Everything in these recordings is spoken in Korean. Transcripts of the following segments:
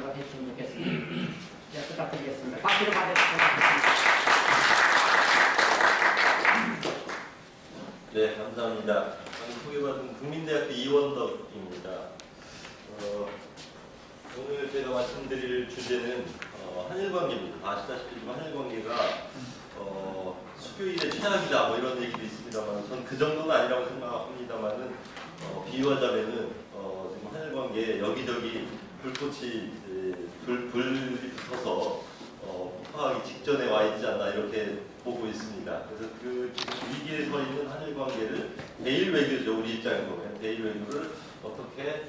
나라가 됐으면 좋겠습니다. 네, 부탁드리겠습니다. 박수로 받아주시겠습니다. 네, 감사합니다. 저는 소개받은 국민대학교 이원덕입니다. 오늘 제가 말씀드릴 주제는 한일관계입니다. 아시다시피 한일관계가 수교일의 최악이다 뭐 이런 얘기도 있습니다만 저는 그 정도는 아니라고 생각합니다만은 비유하자면은 지금 한일관계에 여기저기 불꽃이 불이 붙어서 폭파하기 직전에 와 있지 않나 이렇게 보고 있습니다. 그래서 그 지금 위기에 서 있는 한일 관계를 대일 외교죠. 우리 입장에서 보면 대일 외교를 어떻게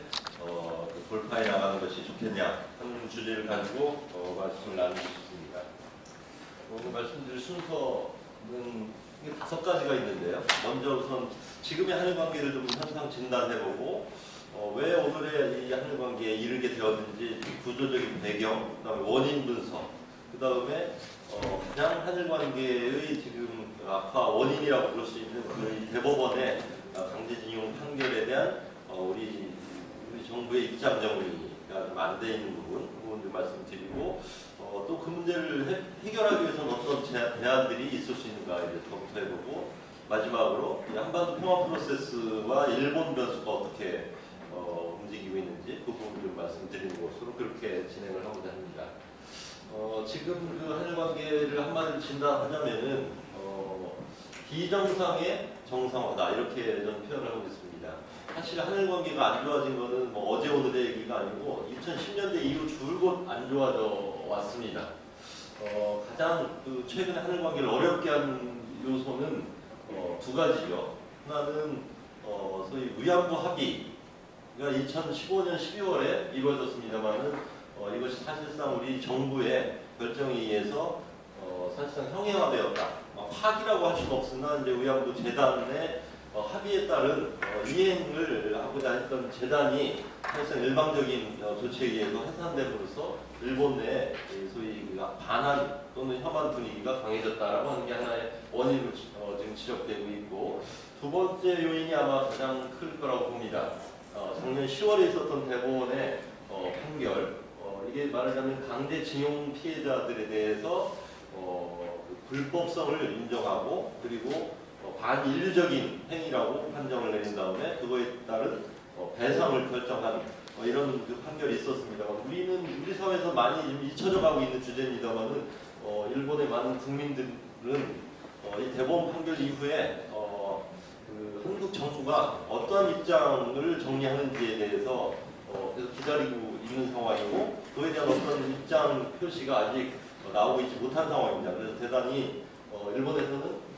돌파해 나가는 것이 좋겠냐 하는 주제를 가지고 말씀을 나누고 싶습니다. 오늘 말씀드릴 순서는 5가지가 있는데요. 먼저 우선 지금의 한일 관계를 좀 현상 진단해보고 왜 오늘의 이 한일 관계에 이르게 되었는지 구조적인 배경, 그다음에 원인 분석, 그다음에 가장 한일 관계의 지금 악화 원인이라고 부를 수 있는 그 대법원의 강제징용 판결에 대한 우리 정부의 입장 정리가 좀 안 돼 있는 부분들 말씀드리고 또 그 문제를 해결하기 위해서는 어떤 대안들이 있을 수 있는가 이제 검토해 보고 마지막으로 한반도 평화 프로세스와 일본 변수가 어떻게 움직이고 있는지 그 부분을 좀 말씀드리는 것으로 그렇게 진행을 하고자 합니다. 지금 그 한일 관계를 한마디로 진단하자면은 비정상의 정상화다 이렇게 저는 표현을 하고 있습니다. 사실 한일 관계가 안 좋아진 것은 뭐 어제 오늘의 얘기가 아니고 2010년대 이후 줄곧 안 좋아져 왔습니다. 가장 그 최근에 한일 관계를 어렵게 한 요소는 2가지죠. 하나는 소위 위안부 합의가 2015년 12월에 이루어졌습니다만은 이것이 사실상 우리 정부의 결정에 의해서 사실상 형해화되었다. 파기라고 할 수는 없으나 이제 위안부 재단의 합의에 따른 이행을 하고자 했던 재단이 사실상 일방적인 조치에 의해서 해산됨으로써 일본 내 소위 반한 또는 혐한 분위기가 강해졌다라고 하는 게 하나의 원인으로 지금 지적되고 있고, 2번째 요인이 아마 가장 클 거라고 봅니다. 작년 10월에 있었던 대법원의 판결, 이게 말하자면 강제징용 피해자들에 대해서 불법성을 인정하고 그리고 반인류적인 행위라고 판정을 내린 다음에 그거에 따른 배상을 결정한 이런 그 판결이 있었습니다만, 우리 사회에서 많이 좀 잊혀져 가고 있는 주제입니다만은 일본의 많은 국민들은 이 대법원 판결 이후에 그 한국 정부가 어떠한 입장을 정리하는지에 대해서 계속 기다리고 있는 상황이고, 그에 대한 어떤 입장 표시가 아직 나오고 있지 못한 상황입니다. 그래서 대단히 일본에서는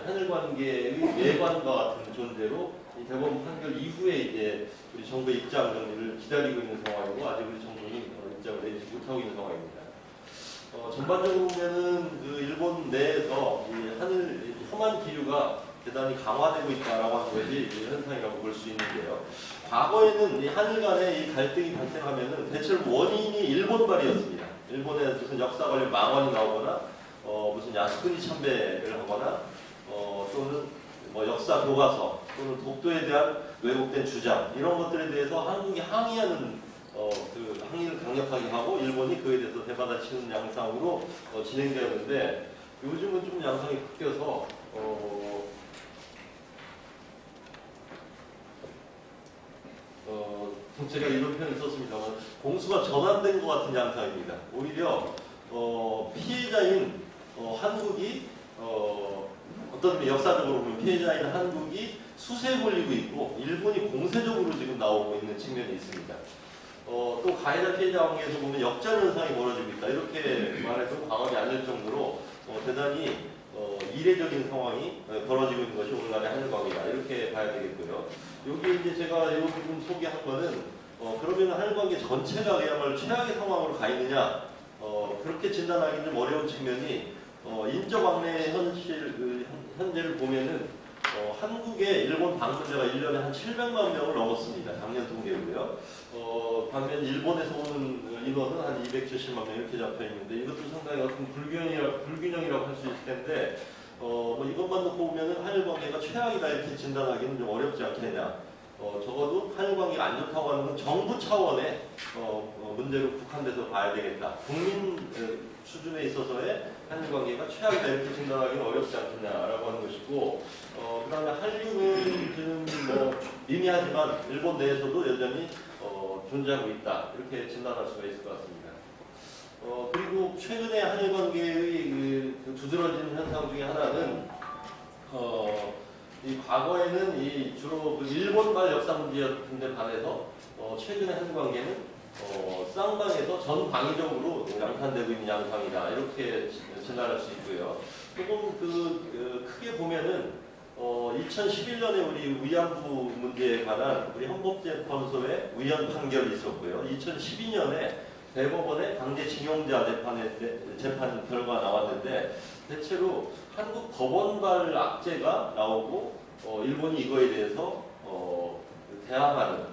한일 관계의 예관과 같은 존재로 이 대법원 판결 이후에 이제 우리 정부의 입장 정리를 기다리고 있는 상황이고, 아직 우리 정부는 입장을 내지 못하고 있는 상황입니다. 전반적으로 보면은 그 일본 내에서 이 한일 혐한 기류가 대단히 강화되고 있다라고 하는 것이 현상이라고 볼 수 있는데요. 과거에는 이 한일 간의 이 갈등이 발생하면은 대체로 원인이 일본발이었습니다. 일본에 무슨 역사 관련 망언이 나오거나 무슨 야스쿠니 참배를 하거나 또는 뭐 역사 교과서 또는 독도에 대한 왜곡된 주장 이런 것들에 대해서 한국이 항의하는 그 항의를 강력하게 하고 일본이 그에 대해서 대받아치는 양상으로 진행되었는데, 요즘은 좀 양상이 바뀌어서 제가 이런 표현을 썼습니다만 공수가 전환된 것 같은 양상입니다. 오히려 피해자인 한국이 어떤 의미 역사적으로 보면 피해자인 한국이 수세에 몰리고 있고 일본이 공세적으로 지금 나오고 있는 측면이 있습니다. 또 가해자 피해자 관계에서 보면 역전 현상이 벌어지고 있다 이렇게 말해서 과감히 알릴 정도로 대단히 이례적인 상황이 벌어지고 있는 것이 오늘날의 한일 관계다 이렇게 봐야 되겠고요. 여기 이제 제가 이 부분 소개한 거는 그러면 한일 관계 전체가 그야말로 최악의 상황으로 가 있느냐, 그렇게 진단하기는 좀 어려운 측면이 인적 왕래의 현재를 보면은 한국의 일본 방문자가 1년에 한 700만 명을 넘었습니다. 작년 통계고요. 반면 일본에서 오는 인원은 한 270만 명 이렇게 잡혀 있는데, 이것도 상당히 어떤 불균형이라고 할 수 있을 텐데, 뭐 이것만 놓고 보면은 한일 관계가 최악이다 이렇게 진단하기는 좀 어렵지 않겠냐. 적어도 한일 관계가 안 좋다고 하는 건 정부 차원의 문제로 국한돼서 봐야 되겠다. 국민 수준에 있어서의 한일 관계가 최악이다 이렇게 진단하기는 어렵지 않겠냐라고 하는 것이고, 그다음에 한류는 지금 미미하지만 일본 내에서도 여전히 존재하고 있다 이렇게 진단할 수가 있을 것 같습니다. 그리고 최근에 한일 관계의 그 두드러진 현상 중에 하나는 이 과거에는 이 주로 그 일본발 역사 문제였는데 반해서 최근에 한일 관계는 쌍방에서 전 방위적으로 양산되고 있는 양상이다 이렇게 진단할 수 있고요. 조금 크게 보면은 2011년에 우리 위안부 문제에 관한 우리 헌법재판소의 위헌 판결이 있었고요. 2012년에 대법원의 강제징용자 재판 결과가 나왔는데 대체로 한국 법원발 악재가 나오고 일본이 이거에 대해서 대항하는,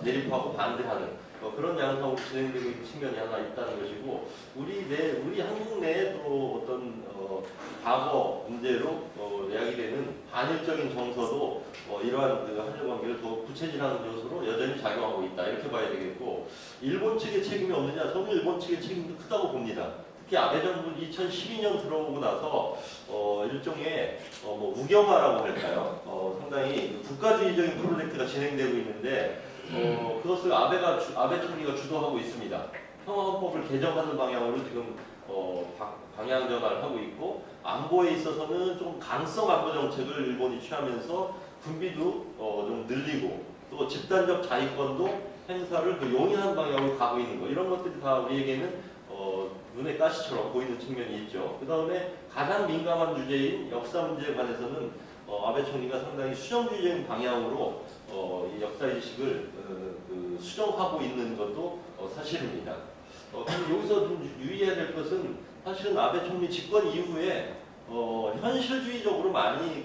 대립하고 반대하는 그런 양상으로 진행되고 있는 측면이 하나 있다는 것이고, 우리 한국 내에 또 어떤 과거 문제로 야기되는 반일적인 정서도 이러한 그 한일 관계를 더 구체질하는 요소로 여전히 작용하고 있다 이렇게 봐야 되겠고, 일본 측의 책임이 없느냐? 저는 일본 측의 책임도 크다고 봅니다. 특히 아베 정부 2012년 들어오고 나서 일종의 우경화라고 할까요? 상당히 국가주의적인 프로젝트가 진행되고 있는데 그것을 아베 총리가 주도하고 있습니다. 평화헌법을 개정하는 방향으로 지금 방향 전환을 하고 있고, 안보에 있어서는 좀 강성 안보 정책을 일본이 취하면서 군비도 좀 늘리고 또 집단적 자위권도 행사를 용인하는 방향으로 가고 있는 거, 이런 것들이 다 우리에게는 눈의 가시처럼 보이는 측면이 있죠. 그 다음에 가장 민감한 주제인 역사 문제에 관해서는 아베 총리가 상당히 수정주의적인 방향으로 이 역사의식을 수정하고 있는 것도 사실입니다. 여기서 좀 유의해야 될 것은 사실은 아베 총리 집권 이후에 현실주의적으로 많이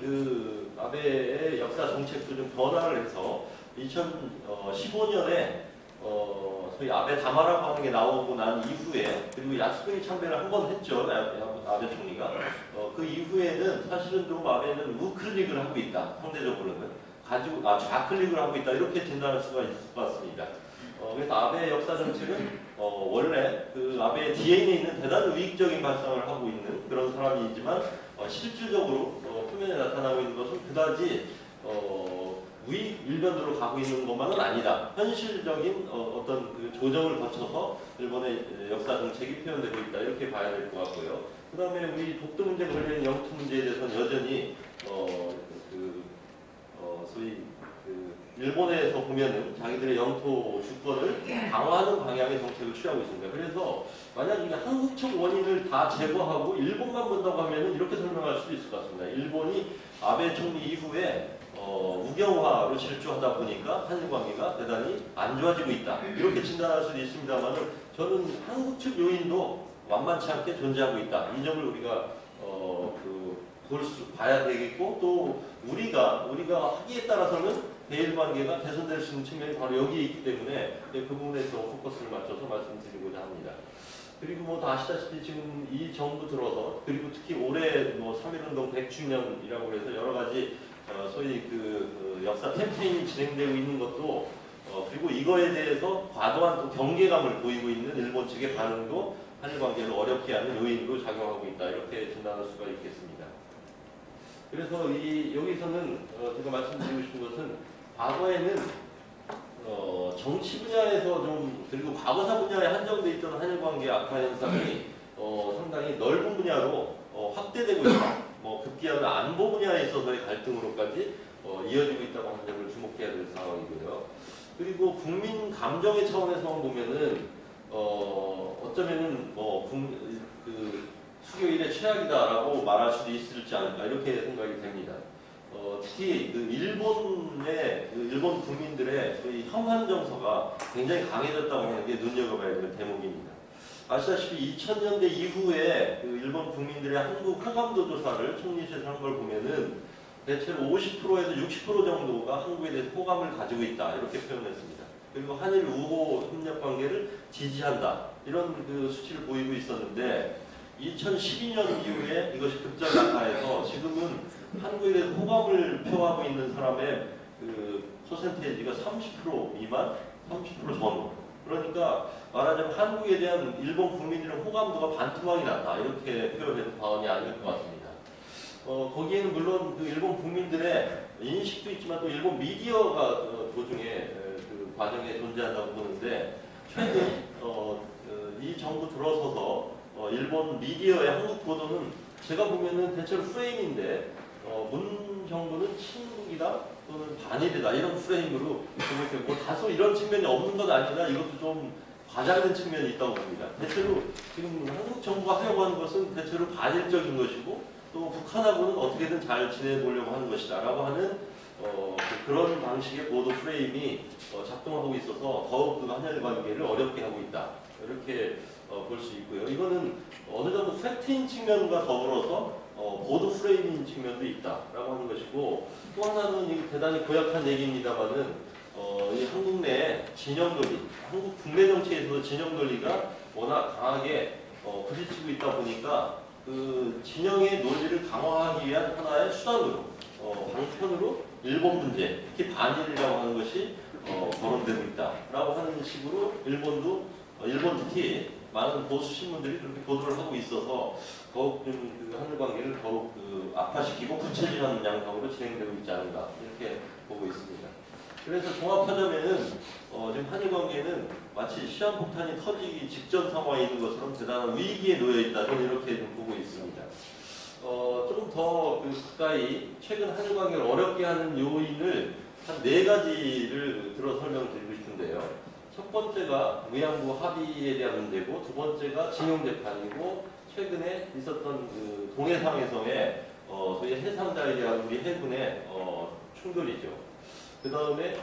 아베의 역사 정책도 좀 변화를 해서 2015년에 소위 아베 담화라고 하는 게 나오고 난 이후에, 그리고 야스쿠니 참배를 한 번 했죠, 아베 총리가. 그 이후에는 사실은 좀 아베는 우클릭을 하고 있다, 상대적으로는 좌클릭을 하고 있다 이렇게 진단할 수가 있을 것 같습니다. 그래서 아베의 역사 정책은 원래 그 아베의 DNA에 있는 대단히 우익적인 발상을 하고 있는 그런 사람이지만 실질적으로 표면에 나타나고 있는 것은 그다지 우익 일변으로 가고 있는 것만은 아니다. 현실적인 어떤 그 조정을 거쳐서 일본의 역사 정책이 표현되고 있다 이렇게 봐야 될 것 같고요. 그 다음에 우리 독도 문제 관련 영토 문제에 대해서는 여전히 소위 일본에서 보면은 자기들의 영토 주권을 강화하는 방향의 정책을 취하고 있습니다. 그래서 만약 이 한국 측 원인을 다 제거하고 일본만 본다고 하면은 이렇게 설명할 수도 있을 것 같습니다. 일본이 아베 총리 이후에 우경화로 질주하다 보니까 한일 관계가 대단히 안 좋아지고 있다 이렇게 진단할 수도 있습니다만은, 저는 한국 측 요인도 만만치 않게 존재하고 있다, 이 점을 우리가 봐야 되겠고, 또 우리가 하기에 따라서는 대일 관계가 개선될 수 있는 측면이 바로 여기에 있기 때문에 그 부분에 더 포커스를 맞춰서 말씀드리고자 합니다. 그리고 다 아시다시피 지금 이 정부 들어서, 그리고 특히 올해 3.1운동 100주년이라고 해서 여러 가지 소위 역사 캠페인이 진행되고 있는 것도, 그리고 이거에 대해서 과도한 또 경계감을 보이고 있는 일본 측의 반응도 한일 관계를 어렵게 하는 요인으로 작용하고 있다 이렇게 진단할 수가 있겠습니다. 그래서 여기서는 제가 말씀드리고 싶은 것은, 과거에는 정치 분야에서 그리고 과거사 분야에 한정돼 있던 한일 관계 악화 현상이 상당히 넓은 분야로 확대되고 있다. 급기야는 안보 분야에 있어서의 갈등으로까지 이어지고 있다고 하는 점을 주목해야 될 상황이고요. 그리고 국민 감정의 차원에서 보면은 어쩌면은 수교일의 최악이다라고 말할 수도 있을지 않을까 이렇게 생각이 됩니다. 특히 일본 국민들의 혐한 정서가 굉장히 강해졌다고 하는 게 눈여겨봐야 될 대목입니다. 아시다시피 2000년대 이후에 일본 국민들의 한국 호감도 조사를 총리실에서 한 걸 보면은 대체로 50%에서 60% 정도가 한국에 대해서 호감을 가지고 있다 이렇게 표현했습니다. 그리고 한일 우호 협력 관계를 지지한다 이런 수치를 보이고 있었는데, 2012년 이후에 이것이 급작 낙하해서 지금은 한국에 대해서 호감을 표하고 있는 사람의 퍼센테이지가 30% 미만, 30% 전후. 그러니까 말하자면 한국에 대한 일본 국민들의 호감도가 반토막이 났다 이렇게 표현해도 과언이 아닐 것 같습니다. 거기에는 물론 그 일본 국민들의 인식도 있지만 또 일본 미디어가 도중에 그 과정에 존재한다고 보는데 최근 이 정부 들어서서 일본 미디어의 한국 보도는 제가 보면은 대체로 프레임인데 문 정부는 친국이다 또는 반일이다 이런 프레임으로 이렇게 뭐 다소 이런 측면이 없는 건 아니라 이것도 좀 과장된 측면이 있다고 봅니다. 대체로 지금 한국 정부가 하려고 하는 것은 대체로 반일적인 것이고 또 북한하고는 어떻게든 잘 지내보려고 하는 것이다라고 하는 그런 방식의 보도 프레임이 작동하고 있어서 더욱 그 한일 관계를 어렵게 하고 있다 이렇게 볼 수 있고요. 이거는 어느 정도 팩트인 측면과 더불어서 보도 프레임인 측면도 있다라고 하는 것이고 또 하나는 이 대단히 고약한 얘기입니다만은 이 한국 내 진영 논리, 한국 국내 정치에서 진영 논리가 워낙 강하게 부딪히고 있다 보니까 그 진영의 논리를 강화하기 위한 하나의 수단으로 방편으로 일본 문제, 특히 반일이라고 하는 것이 거론되고 있다라고 하는 식으로 일본 특히 많은 보수 신문들이 그렇게 보도를 하고 있어서 더욱 좀 그 한일 관계를 더욱 그 악화시키고 구체적인 양상으로 진행되고 있지 않은가 이렇게 보고 있습니다. 그래서 종합하자면은 지금 한일 관계는 마치 시한폭탄이 터지기 직전 상황에 있는 것처럼 대단한 위기에 놓여 있다. 저는 이렇게 좀 보고 있습니다. 좀 더 가까이 최근 한일 관계를 어렵게 하는 요인을 한 4가지를 들어 설명드리고 싶은데요. 첫 번째가 위안부 합의에 대한 문제고, 두 번째가 징용 재판이고, 최근에 있었던 그 동해상에서의 소위 해상자에 대한 우리 해군의 충돌이죠. 그 다음에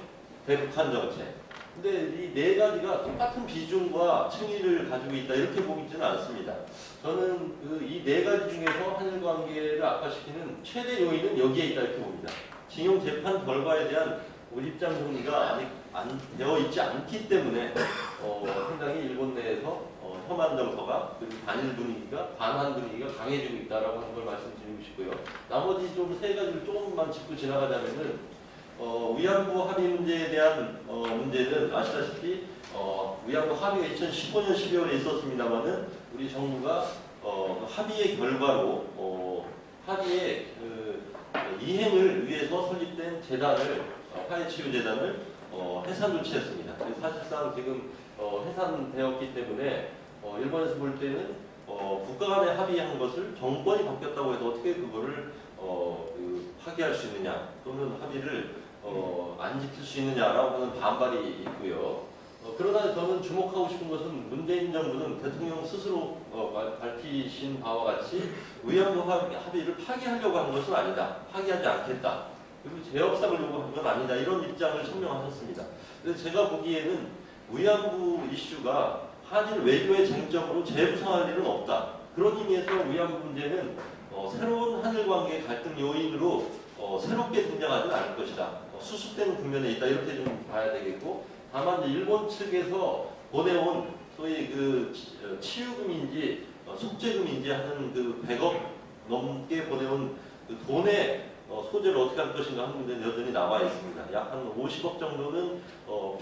대북한 정책. 근데 이 4가지가 똑같은 비중과 층위를 가지고 있다 이렇게 보고 있지는 않습니다. 저는 이 4가지 중에서 한일 관계를 악화시키는 최대 요인은 여기에 있다 이렇게 봅니다. 징용 재판 결과에 대한 우리 입장 정리가 아직 안 되어 있지 않기 때문에 상당히 일본 내에서 혐한 정서가 그리고 반일 분위기가 반한 분위기가 강해지고 있다라고 하는 걸 말씀드리고 싶고요. 나머지 좀 3가지를 조금만 짚고 지나가자면은 위안부 합의 문제에 대한 문제는 아시다시피 위안부 합의가 2015년 12월에 있었습니다만은 우리 정부가 합의의 결과로 합의의 이행을 위해서 설립된 재단을 화해치유재단을 해산 조치했습니다. 그래서 사실상 지금 해산되었기 때문에 일본에서 볼 때는 국가 간에 합의한 것을 정권이 바뀌었다고 해서 어떻게 그거를 파기할 수 있느냐 또는 합의를 안 지킬 수 있느냐라고 하는 반발이 있고요. 그러나 저는 주목하고 싶은 것은 문재인 정부는 대통령 스스로 밝히신 바와 같이 위안부 합의를 파기하려고 하는 것은 아니다. 파기하지 않겠다. 그리고 재협상을 요구한 건 아니다. 이런 입장을 천명하셨습니다. 그래서 제가 보기에는 위안부 이슈가 한일 외교의 쟁점으로 재부상할 일은 없다. 그런 의미에서 위안부 문제는 새로운 한일 관계 갈등 요인으로 새롭게 등장하지는 않을 것이다. 수습되는 국면에 있다. 이렇게 좀 봐야 되겠고, 다만 일본 측에서 보내온 소위 그 치유금인지 속죄금인지 하는 그 100억 넘게 보내온 그 돈의 소재를 어떻게 할 것인가 하는 문제는 여전히 남아 있습니다. 약 한 50억 정도는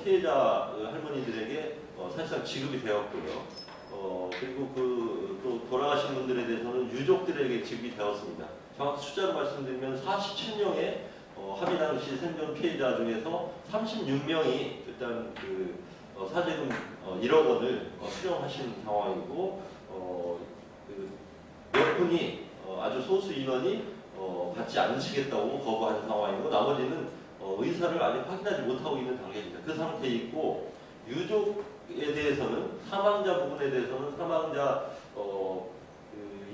피해자 할머니들에게 사실상 지급이 되었고요. 그리고 또 돌아가신 분들에 대해서는 유족들에게 지급이 되었습니다. 정확히 숫자로 말씀드리면 47명의 합의 당시 생존 피해자 중에서 36명이 일단 그 사재금 1억 원을 수령하신 상황이고 몇 분이 아주 소수 인원이 받지 않으시겠다고 거부하는 상황이고 나머지는 의사를 아직 확인하지 못하고 있는 단계입니다. 그 상태에 있고 유족에 대해서는 사망자 부분에 대해서는 사망자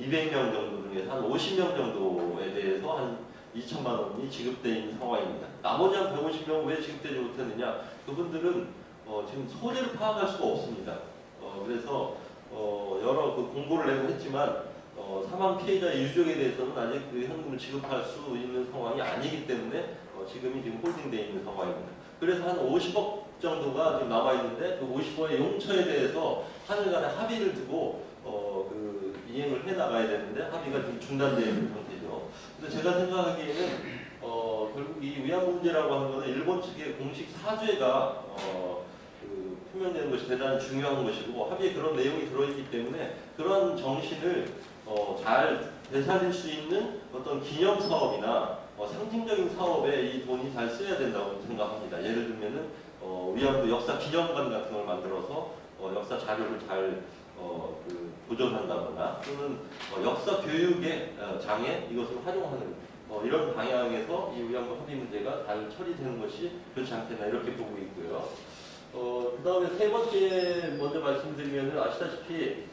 200명 정도 중에서 한 50명 정도에 대해서 한 2천만 원이 지급되어 있는 상황입니다. 나머지 한 150명 왜 지급되지 못했느냐? 그분들은 지금 소재를 파악할 수가 없습니다. 그래서 여러 그 공고를 내고 했지만 사망 피해자의 유족에 대해서는 아직 그 현금을 지급할 수 있는 상황이 아니기 때문에 지금이 지금 홀딩되어 있는 상황입니다. 그래서 한 50억 정도가 지금 남아 있는데 그 50억의 용처에 대해서 하늘 간에 합의를 두고 그 이행을 해 나가야 되는데 합의가 지금 중단되어 있는 상태죠. 근데 제가 생각하기에는 결국 이 위안부 문제라고 하는 것은 일본 측의 공식 사죄가 표명되는 것이 대단히 중요한 것이고 합의에 그런 내용이 들어있기 때문에 그런 정신을 잘 되살릴 수 있는 어떤 기념 사업이나 상징적인 사업에 이 돈이 잘 쓰여야 된다고 생각합니다. 예를 들면은 위안부 역사 기념관 같은 걸 만들어서 역사 자료를 잘 보존한다거나 또는 역사 교육의 장에 이것을 활용하는 이런 방향에서 이 위안부 합의 문제가 잘 처리되는 것이 좋지 않겠나 이렇게 보고 있고요. 그 다음에 세 번째 먼저 말씀드리면 아시다시피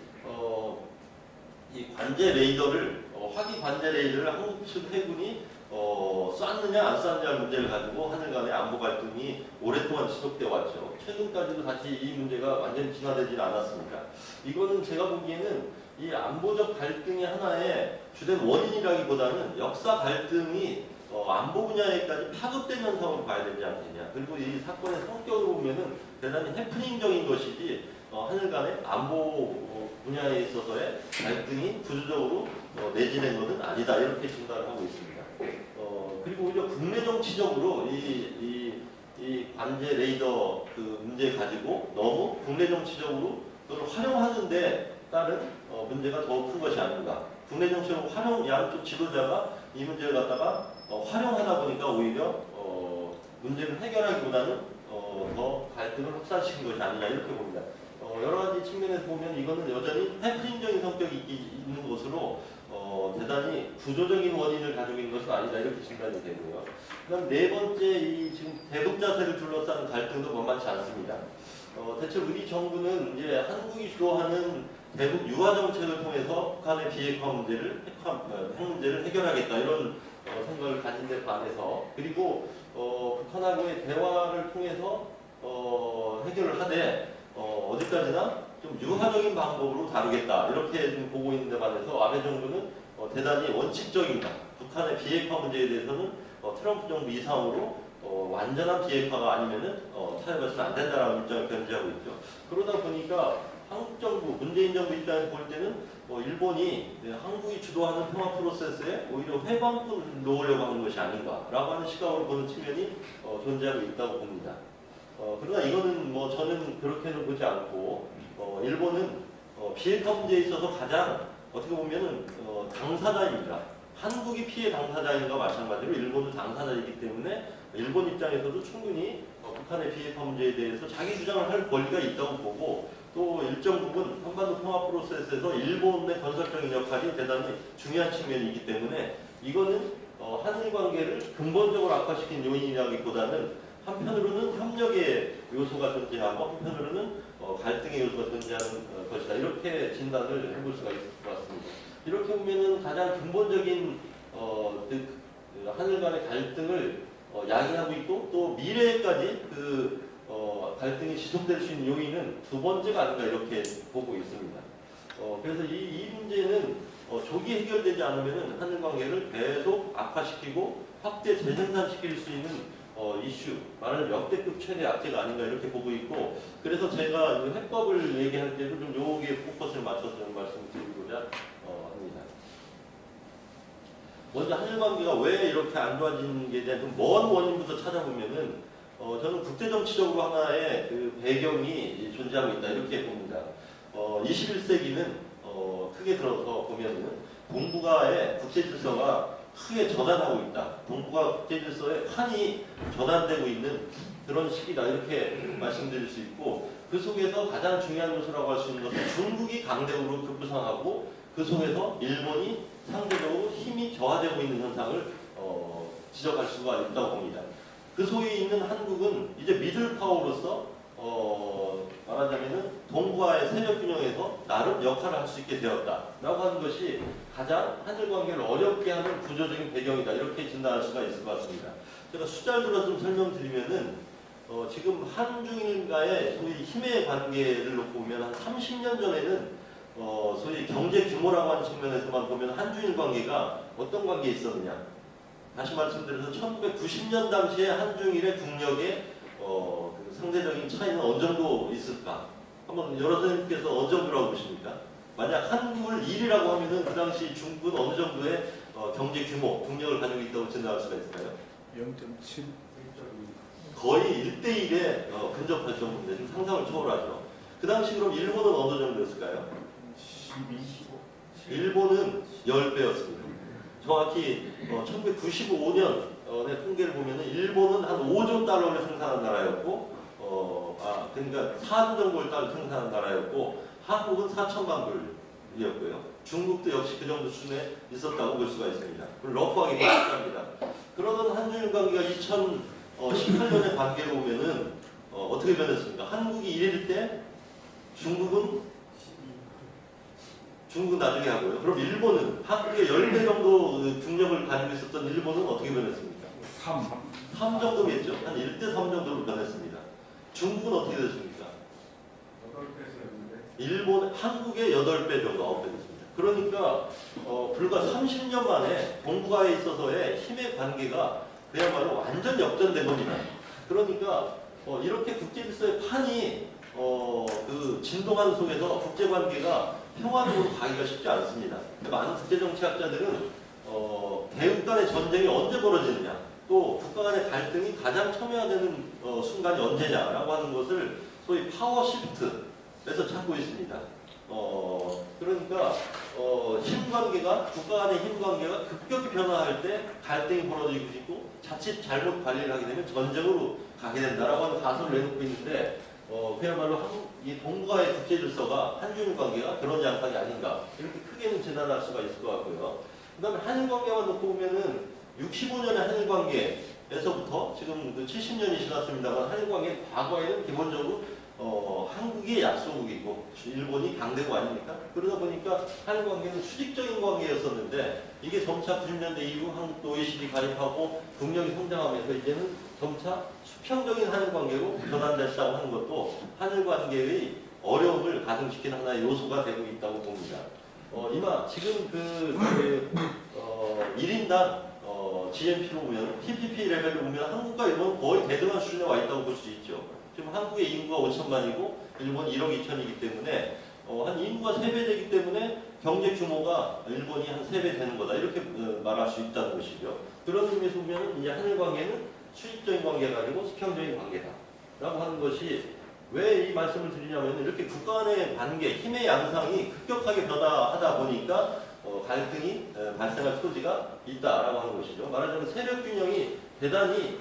이 관제 레이더를 화기 관제 레이더를 한국 측 해군이 쐈느냐 안 쐈느냐 문제를 가지고 하늘 간의 안보 갈등이 오랫동안 지속되어 왔죠. 최근까지도 다시 이 문제가 완전히 진화되지는 않았습니다. 이거는 제가 보기에는 이 안보적 갈등의 하나의 주된 원인이라기보다는 역사 갈등이 안보 분야에까지 파급된 현상으로 봐야 되지 않겠냐. 그리고 이 사건의 성격을 보면은 대단히 해프닝적인 것이지 하늘 간의 안보 분야에 있어서의 갈등이 구조적으로 내진된 것은 아니다. 이렇게 진단을 하고 있습니다. 그리고 오히려 국내 정치적으로 이 관제 레이더 그 문제 가지고 너무 국내 정치적으로 그걸 활용하는데 따른 문제가 더 큰 것이 아닌가. 국내 정치적으로 양쪽 지도자가 이 문제를 갖다가 활용하다 보니까 오히려 문제를 해결하기보다는 더 갈등을 확산시킨 것이 아니냐 이렇게 봅니다. 여러 가지 측면에서 보면 이거는 여전히 해프닝적인 성격이 있는 것으로 대단히 구조적인 원인을 가지고 있는 것은 아니다 이렇게 진단이 되고요. 그다음 네 번째 이 지금 대북 자세를 둘러싼 갈등도 만만치 않습니다. 대체 우리 정부는 이제 한국이 주도하는 대북 유화 정책을 통해서 북한의 비핵화 문제를 핵 문제를 해결하겠다 이런 생각을 가진 데 반해서 그리고 북한하고의 대화를 통해서 해결을 하되 어디까지나 좀 유화적인 방법으로 다루겠다 이렇게 좀 보고 있는 데 반해서 아베 정부는 대단히 원칙적이다. 북한의 비핵화 문제에 대해서는 트럼프 정부 이상으로 완전한 비핵화가 아니면은 타협해서는 안 된다라는 입장을 견지하고 있죠. 그러다 보니까 한국 정부, 문재인 정부 입장에서 볼 때는 일본이 한국이 주도하는 평화 프로세스에 오히려 회방꾼을 놓으려고 하는 것이 아닌가라고 하는 시각으로 보는 측면이 존재하고 있다고 봅니다. 그러나 이거는 저는 그렇게는 보지 않고 일본은 비핵화 문제에 있어서 가장 어떻게 보면은 당사자입니다. 한국이 피해 당사자인과 마찬가지로 일본도 당사자이기 때문에 일본 입장에서도 충분히 북한의 비핵화 문제에 대해서 자기 주장을 할 권리가 있다고 보고 또 일정 부분 한반도 평화 프로세스에서 일본의 건설적인 역할이 대단히 중요한 측면이기 때문에 이거는 한일 관계를 근본적으로 악화시킨 요인이라기보다는 한편으로는 협력의 요소가 존재하고 한편으로는 갈등의 요소가 존재하는 것이다. 이렇게 진단을 해볼 수가 있을 것 같습니다. 이렇게 보면은 가장 근본적인 한일 간의 갈등을 야기하고 있고 또 미래에까지 갈등이 지속될 수 있는 요인은 두 번째가 아닌가 이렇게 보고 있습니다. 그래서 이 문제는 조기 해결되지 않으면 한일 관계를 계속 악화시키고 확대 재생산시킬 수 있는 이슈, 말하는 역대급 최대 악재가 아닌가 이렇게 보고 있고 그래서 제가 해법을 얘기할 때도 좀 여기에 포커스를 맞춰서 좀 말씀을 드리고자 합니다. 먼저 한일 관계가 왜 이렇게 안 좋아지는지에 대한 좀 먼 원인부터 찾아보면은 저는 국제정치적으로 하나의 그 배경이 존재하고 있다 이렇게 봅니다. 21세기는 크게 들어서 보면은 동북아의 국제질서가 크게 전환하고 있다. 동북아 국제질서의 판이 전환되고 있는 그런 시기다 이렇게 말씀드릴 수 있고 그 속에서 가장 중요한 요소라고 할 수 있는 것은 중국이 강대국으로 급부상하고 그 속에서 일본이 상대적으로 힘이 저하되고 있는 현상을 지적할 수가 있다고 봅니다. 그 속에 있는 한국은 이제 미들 파워로서 말하자면은 동북아의 세력 균형에서 나름 역할을 할 수 있게 되었다라고 하는 것이 가장 한일 관계를 어렵게 하는 구조적인 배경이다 이렇게 진단할 수가 있을 것 같습니다. 제가 숫자를 들어서 좀 설명드리면은 지금 한중일과의 소위 힘의 관계를 놓고 보면 한 30년 전에는 소위 경제 규모라고 하는 측면에서만 보면 한중일 관계가 어떤 관계에 있었느냐. 다시 말씀드려서 1990년 당시에 한중일의 국력의 그 상대적인 차이는 어느 정도 있을까? 한번 여러 선생님께서 어느 정도라고 보십니까? 만약 한국을 1이라고 하면은 그 당시 중국은 어느 정도의 경제 규모, 국력을 가지고 있다고 진단할 수가 있을까요? 0.7. 거의 1대1에 근접할 정도인데 지금 상상을 초월하죠. 그 당시 그럼 일본은 어느 정도였을까요? 12. 일본은 10배였습니다. 정확히 1995년의 통계를 보면 일본은 한 5조 달러를 생산한 나라였고 그러니까 4조 정도를 생산한 나라였고 한국은 4천만 불이었고요. 중국도 역시 그 정도 수준에 있었다고 볼 수가 있습니다. 러프하게 비슷합니다. 그러던 한중일 관계가 2018년의 관계를 보면은 어떻게 변했습니까? 한국이 1일 때 중국은 나중에 하고요. 그럼 일본은 한국의 10배 정도 국력을 가지고 있었던 일본은 어떻게 변했습니까? 3 정도겠죠. 한 1대 3 정도로 변했습니다. 중국은 어떻게 됐습니까? 8배였는데. 한국의 8배 정도, 9배 됐습니다. 그러니까 불과 30년 만에 동북아에 있어서의 힘의 관계가 그야말로 완전 역전된 겁니다. 그러니까 이렇게 국제 질서의 판이 진동하는 속에서 국제 관계가 평화적으로 가기가 쉽지 않습니다. 많은 국제 정치학자들은 대국 간의 전쟁이 언제 벌어지느냐, 또 국가 간의 갈등이 가장 첨예화되는 순간이 언제냐라고 하는 것을 소위 파워 시프트에서 찾고 있습니다. 그러니까 힘 관계가 국가 간의 힘 관계가 급격히 변화할 때 갈등이 벌어지고 있고 자칫 잘못 관리를 하게 되면 전쟁으로 가게 된다라고 하는 가설을 내놓고 있는데 그야말로 이 동북아의 국제 질서가 한중일 관계가 그런 양상이 아닌가 이렇게 크게는 진단할 수가 있을 것 같고요. 그다음에 한일 관계만 놓고 보면은 65년의 한일 관계에서부터 지금 70년이 지났습니다만 한일 관계 과거에는 기본적으로 한국이 약소국이고 일본이 강대국 아닙니까? 그러다 보니까 한일 관계는 수직적인 관계였었는데 이게 점차 90년대 이후 한국도 OECD 가입하고 국력이 성장하면서 이제는 점차 수평적인 한일 관계로 전환됐다고 하는 것도 한일 관계의 어려움을 가중시키는 하나의 요소가 되고 있다고 봅니다. 이마 지금 1인당 GNP로 보면 TPP 레벨을 보면 한국과 일본은 거의 대등한 수준에 와 있다고 볼 수 있죠. 지금 한국의 인구가 5천만이고 일본 1억 2천이기 때문에 한 인구가 3배 되기 때문에 경제 규모가 일본이 한 3배 되는 거다 이렇게 말할 수 있다는 것이죠. 그런 의미에서 보면 이제 한일 관계는 수직적인 관계가 아니고 수평적인 관계다라고 하는 것이 왜 이 말씀을 드리냐면 이렇게 국가 간의 관계, 힘의 양상이 급격하게 변화하다 보니까 갈등이 발생할 소지가 있다라고 하는 것이죠. 말하자면 세력 균형이 대단히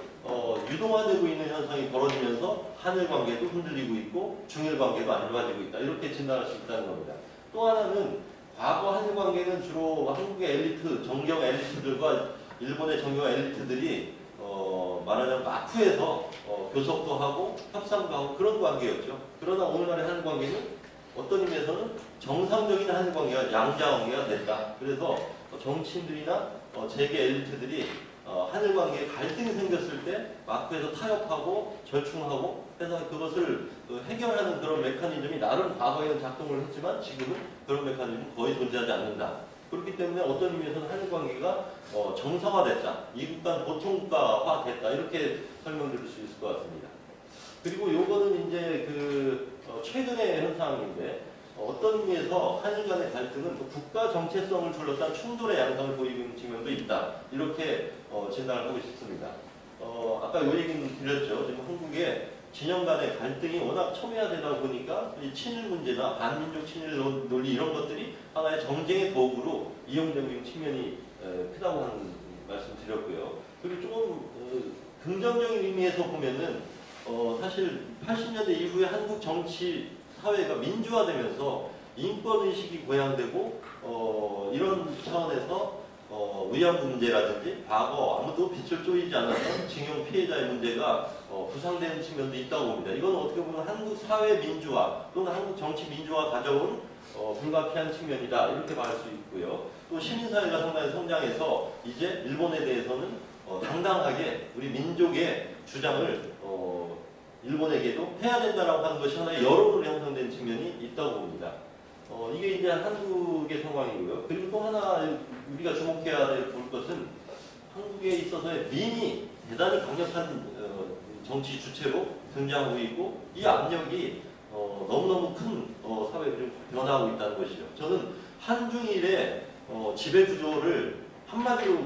유동화되고 있는 현상이 벌어지면서 한일 관계도 흔들리고 있고 중일 관계도 안 좋아지고 있다. 이렇게 진단할 수 있다는 겁니다. 또 하나는 과거 한일 관계는 주로 한국의 엘리트, 정경 엘리트들과 일본의 정경 엘리트들이 말하자면 마쿠에서 교섭도 하고 협상도 하고 그런 관계였죠. 그러나 오늘날의 한일 관계는 어떤 의미에서는 정상적인 한일 관계가 양자 관계가 됐다. 그래서 정치인들이나 재계 엘리트들이 한일 관계에 갈등이 생겼을 때 마크에서 타협하고 절충하고 해서 그것을 해결하는 그런 메커니즘이 나름 과거에는 작동을 했지만 지금은 그런 메커니즘은 거의 존재하지 않는다. 그렇기 때문에 어떤 의미에서는 한일 관계가 정상화됐다. 이국 간 보통국가화 됐다. 이렇게 설명드릴 수 있을 것 같습니다. 그리고 요거는 이제 최근의 현상인데 어떤 의미에서 한일 간의 갈등은 국가 정체성을 둘러싼 충돌의 양상을 보이고 있는 측면도 있다. 이렇게 진단을 하고 싶습니다. 아까 요 얘기는 드렸죠. 지금 한국의 진영 간의 갈등이 워낙 첨예화되다 보니까 이 친일 문제나 반민족 친일 논리 이런 것들이 하나의 정쟁의 도구로 이용되고 있는 측면이 크다고 하는 말씀 드렸고요. 그리고 조금 긍정적인 의미에서 보면은 사실 80년대 이후에 한국 정치 사회가 민주화되면서 인권의식이 보양되고 이런 차원에서 위안부 문제라든지 과거 아무도 빛을 쪼이지 않았던 징용 피해자의 문제가 부상되는 측면도 있다고 봅니다. 이건 어떻게 보면 한국 사회 민주화 또는 한국 정치 민주화 가져온 불가피한 측면이다 이렇게 말할 수 있고요. 또 시민사회가 상당히 성장해서 이제 일본에 대해서는 당당하게 우리 민족의 주장을 일본에게도 해야 된다라고 하는 것이 하나의 여론으로 형성된 측면이 있다고 봅니다. 이게 이제 한국의 상황이고요. 그리고 또 하나 우리가 주목해야 될 것은 한국에 있어서의 민이 대단히 강력한 정치 주체로 등장하고 있고 이 압력이 너무너무 큰 사회를 좀 변화하고 있다는 것이죠. 저는 한중일의 지배 구조를 한마디로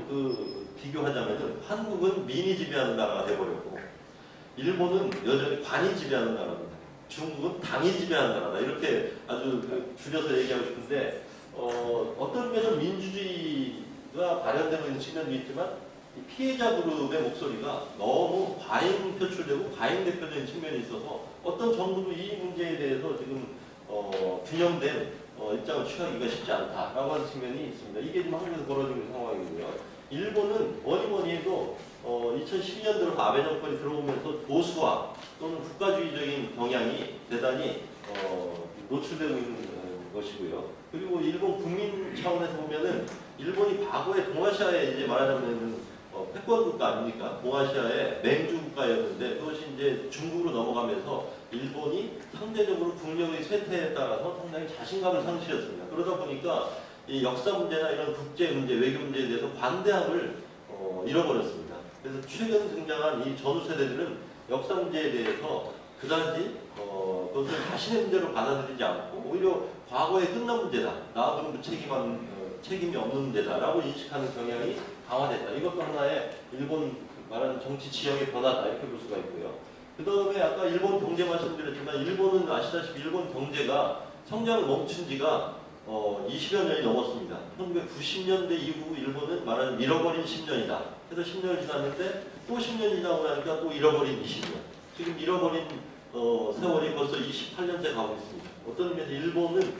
비교하자면은 한국은 민이 지배하는 나라가 돼버렸고 일본은 여전히 관이 지배하는 나라입니다. 중국은 당이 지배하는 나라다. 이렇게 아주 줄여서 얘기하고 싶은데 어떤 면에서 민주주의가 발현되고 있는 측면도 있지만 이 피해자 그룹의 목소리가 너무 과잉 표출되고 과잉 대표적인 측면이 있어서 어떤 정부도 이 문제에 대해서 지금 균형된 입장을 취하기가 쉽지 않다라고 하는 측면이 있습니다. 이게 지금 한국에서 벌어지고 있는 상황이고요. 일본은 뭐니 해도 2012년 들어 아베 정권이 들어오면서 보수화 또는 국가주의적인 경향이 대단히 노출되고 있는 것이고요. 그리고 일본 국민 차원에서 보면은 일본이 과거에 동아시아에 이제 말하자면 패권 국가 아닙니까? 동아시아의 맹주 국가였는데 그것이 이제 중국으로 넘어가면서 일본이 상대적으로 국력의 쇠퇴에 따라서 상당히 자신감을 상실했습니다. 그러다 보니까 이 역사 문제나 이런 국제 문제, 외교 문제에 대해서 관대함을 잃어버렸습니다. 그래서 최근 등장한 이 전후 세대들은 역사 문제에 대해서 그다지 그것을 자신의 문제로 받아들이지 않고 오히려 과거에 끝난 문제다. 나도 책임이 없는 문제다라고 인식하는 경향이 강화됐다. 이것도 하나의 일본 말하는 정치 지형의 변화다 이렇게 볼 수가 있고요. 그 다음에 아까 일본 경제 말씀드렸지만 일본은 아시다시피 일본 경제가 성장을 멈춘 지가 20여 년이 넘었습니다. 1990년대 이후 일본은 말하는 잃어버린 10년이다. 그래서 10년이 지났는데 또 10년이 지나고 나니까 또 잃어버린 20년. 지금 잃어버린 세월이 벌써 28년째 가고 있습니다. 어떤 의미에서 일본은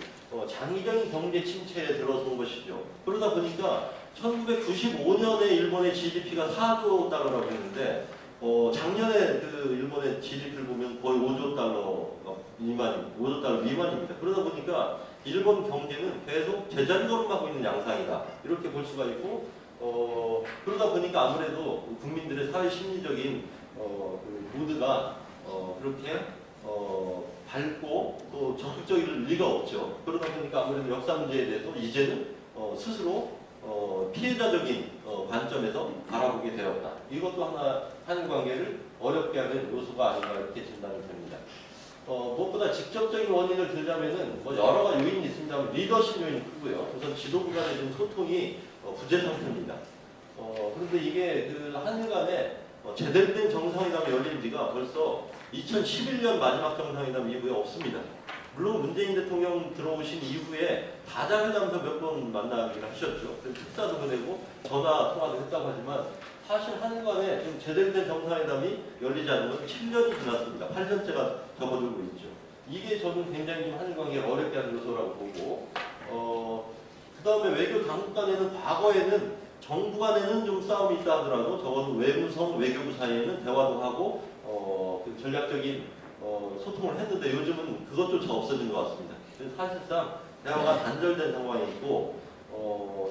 장기적인 경제 침체에 들어선 것이죠. 그러다 보니까 1995년에 일본의 GDP가 4조 달러라고 했는데 작년에 일본의 GDP를 보면 거의 5조 달러 미만입니다. 그러다 보니까 일본 경제는 계속 제자리 걸음하고 있는 양상이다. 이렇게 볼 수가 있고 그러다 보니까 아무래도 국민들의 사회 심리적인 모드가 그렇게 밝고 또 적극적일 리가 없죠. 그러다 보니까 아무래도 역사 문제에 대해서 이제는 스스로 피해자적인 관점에서 바라보게 되었다. 이것도 하나 한일 관계를 어렵게 하는 요소가 아닌가 이렇게 진단이 됩니다. 무엇보다 직접적인 원인을 들자면은 여러 가지 요인이 있습니다만 리더십 요인이 크고요. 우선 지도부 간의 좀 소통이 부재 상태입니다. 그런데 이게 한일 간에 제대로 된 정상회담이 열린 지가 벌써 2011년 마지막 정상회담 이후에 없습니다. 물론 문재인 대통령 들어오신 이후에 다자회담도 몇 번 만나기를 하셨죠. 식사도 보내고 전화 통화도 했다고 하지만 사실 한일 간에 좀 제대로 된 정상회담이 열리지 않은 건 7년이 지났습니다. 8년째가 접어들고 있죠. 이게 저는 굉장히 좀 한일 관계를 어렵게 하는 요소라고 보고 그 다음에 외교 당국 간에는 과거에는 정부 간에는 좀 싸움이 있다 하더라도 적어도 외무성, 외교부 사이에는 대화도 하고 전략적인 소통을 했는데 요즘은 그것조차 없어진 것 같습니다. 그래서 사실상 대화가 단절된 상황이 있고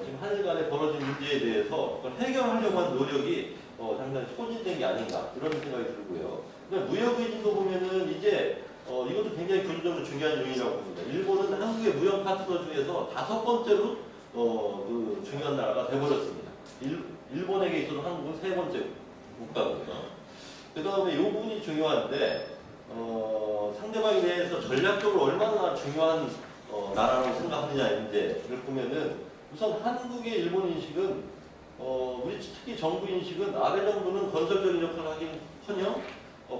지금 한일 간에 벌어진 문제에 대해서 그걸 해결하려고 한 노력이 상당히 소진된 게 아닌가 이런 생각이 들고요. 무역 의지도 보면은 이제 이것도 굉장히 교류적으로 중요한 요인이라고 봅니다. 일본은 한국의 무역 파트너 중에서 5번째로 중요한 나라가 돼버렸습니다. 일본에게 있어서 한국은 3번째 국가고요. 그 다음에 이 부분이 중요한데 상대방에 대해서 전략적으로 얼마나 중요한 나라라고 생각하느냐 문제를 보면은 우선 한국의 일본 인식은 우리 특히 정부 인식은 아베 정부는 건설적인 역할을 하긴커녕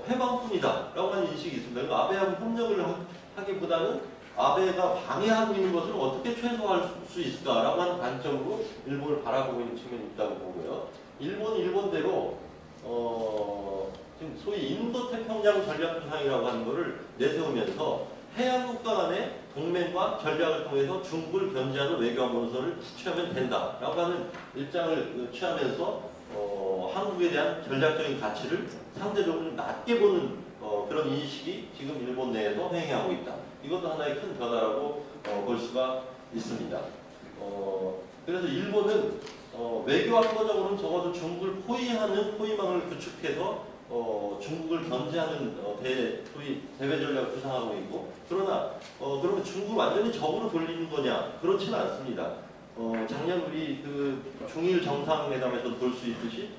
회방뿐이다 라고 하는 인식이 있습니다. 아베하고 협력을 하기보다는 아베가 방해하고 있는 것을 어떻게 최소화할 수 있을까라고 하는 관점으로 일본을 바라보고 있는 측면이 있다고 보고요. 일본은 일본대로 지금 소위 인도태평양 전략구상이라고 하는 것을 내세우면서 해양국가 간의 동맹과 전략을 통해서 중국을 견제하는 외교안보를 취하면 된다라고 하는 입장을 취하면서 한국에 대한 전략적인 가치를 상대적으로 좀 낮게 보는 그런 인식이 지금 일본 내에서 횡행하고 있다. 이것도 하나의 큰 변화라고 볼 수가 있습니다. 그래서 일본은 외교안보적으로는 적어도 중국을 포위하는 포위망을 구축해서 중국을 견제하는 소위 대외 전략을 구상하고 있고 그러면 중국을 완전히 적으로 돌리는 거냐? 그렇지는 않습니다. 작년 우리 중일 정상회담에서 볼 수 있듯이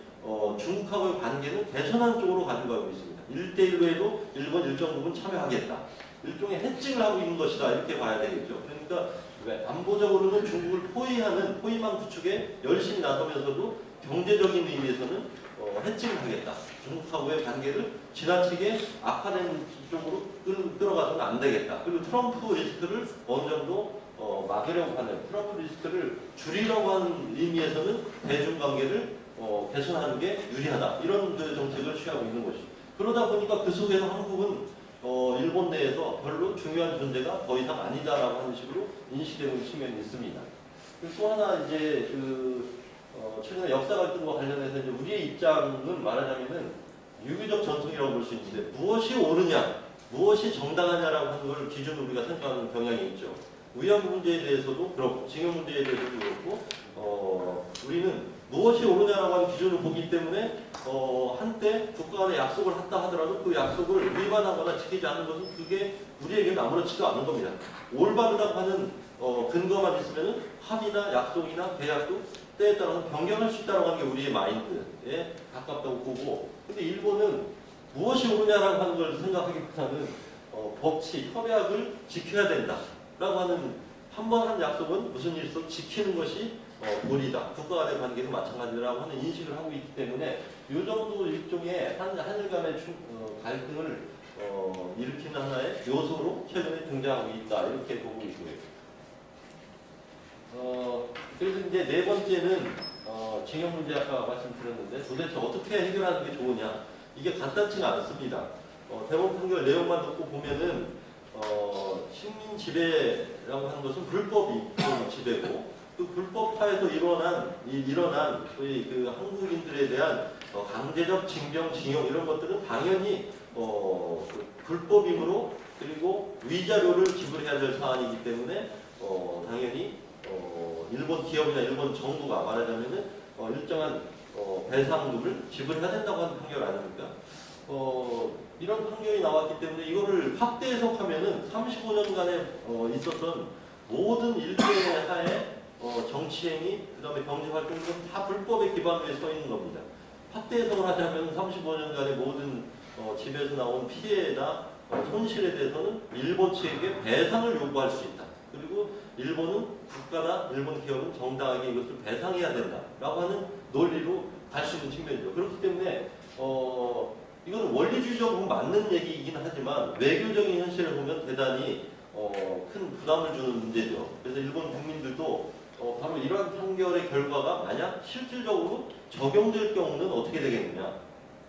중국하고의 관계는 개선한 쪽으로 가져가고 있습니다. 1대1로에도 일본 일정 부분 참여하겠다. 일종의 해칭을 하고 있는 것이다 이렇게 봐야 되겠죠. 그러니까 왜? 안보적으로는 중국을 포위망 구축에 열심히 나서면서도 경제적인 의미에서는 해칭을 하겠다. 중국하고의 관계를 지나치게 악화된 쪽으로 끌어가서는 안 되겠다. 그리고 트럼프 리스크를 어느 정도 막으려고 하는, 트럼프 리스크를 줄이려고 하는 의미에서는 대중관계를 개선하는 게 유리하다. 이런 그 정책을 취하고 있는 것이죠. 그러다 보니까 그 속에서 한국은 일본 내에서 별로 중요한 존재가 더 이상 아니다라고 하는 식으로 인식되고 있는 측면이 있습니다. 그리고 또 하나 이제 최근에 역사 갈등과 관련해서 이제 우리의 입장은 말하자면은 유교적 전통이라고 볼 수 있는데 무엇이 옳으냐, 무엇이 정당하냐라고 하는 걸 기준으로 우리가 생각하는 경향이 있죠. 위안부 문제에 대해서도 그렇고 징용 문제에 대해서도 그렇고 우리는 무엇이 옳으냐라고 하는 기준을 보기 때문에 한때 국가 간의 약속을 했다 하더라도 그 약속을 위반하거나 지키지 않는 것은 그게 우리에게는 아무렇지도 않은 겁니다. 올바르다고 하는 근거만 있으면 합의나 약속이나 계약도 때에 따라서 변경할 수 있다고 하는 게 우리의 마인드에 가깝다고 보고, 근데 일본은 무엇이 옳으냐라고 하는 걸 생각하기보다는 법치, 협약을 지켜야 된다라고 하는 한 번 한 약속은 무슨 일도 지키는 것이 도리다. 국가 간의 관계도 마찬가지라고 하는 인식을 하고 있기 때문에 이 정도 일종의 한일 간의 갈등을 일으키는 하나의 요소로 최근에 등장하고 있다. 이렇게 보고 있고요. 그래서 이제 네 번째는 징용 문제 아까 말씀드렸는데 도대체 어떻게 해결하는 게 좋으냐. 이게 간단치가 않습니다. 대법원 판결 내용만 듣고 보면은 식민 지배라고 하는 것은 불법이 지배고 그 불법화에서 일어난 소위 그 한국인들에 대한 강제적 징병, 징용 이런 것들은 당연히 불법이므로 그리고 위자료를 지불해야 될 사안이기 때문에 당연히 일본 기업이나 일본 정부가 말하자면은 일정한 배상금을 지불해야 된다고 하는 판결 아닙니까? 이런 판결이 나왔기 때문에 이거를 확대 해석하면은 35년간에 있었던 모든 일본의 하에 정치행위, 그 다음에 경제활동은 다 불법의 기반 위에 서 있는 겁니다. 확대 해석을 하자면 35년간의 모든 집에서 나온 피해나 손실에 대해서는 일본 측에게 배상을 요구할 수 있다. 그리고 일본은 국가나 일본 기업은 정당하게 이것을 배상해야 된다라고 하는 논리로 갈 수 있는 측면이죠. 그렇기 때문에 이건 원리주의적으로 맞는 얘기이긴 하지만 외교적인 현실을 보면 대단히 큰 부담을 주는 문제죠. 그래서 일본 국민들도 바로 이러한 판결의 결과가 만약 실질적으로 적용될 경우는 어떻게 되겠느냐.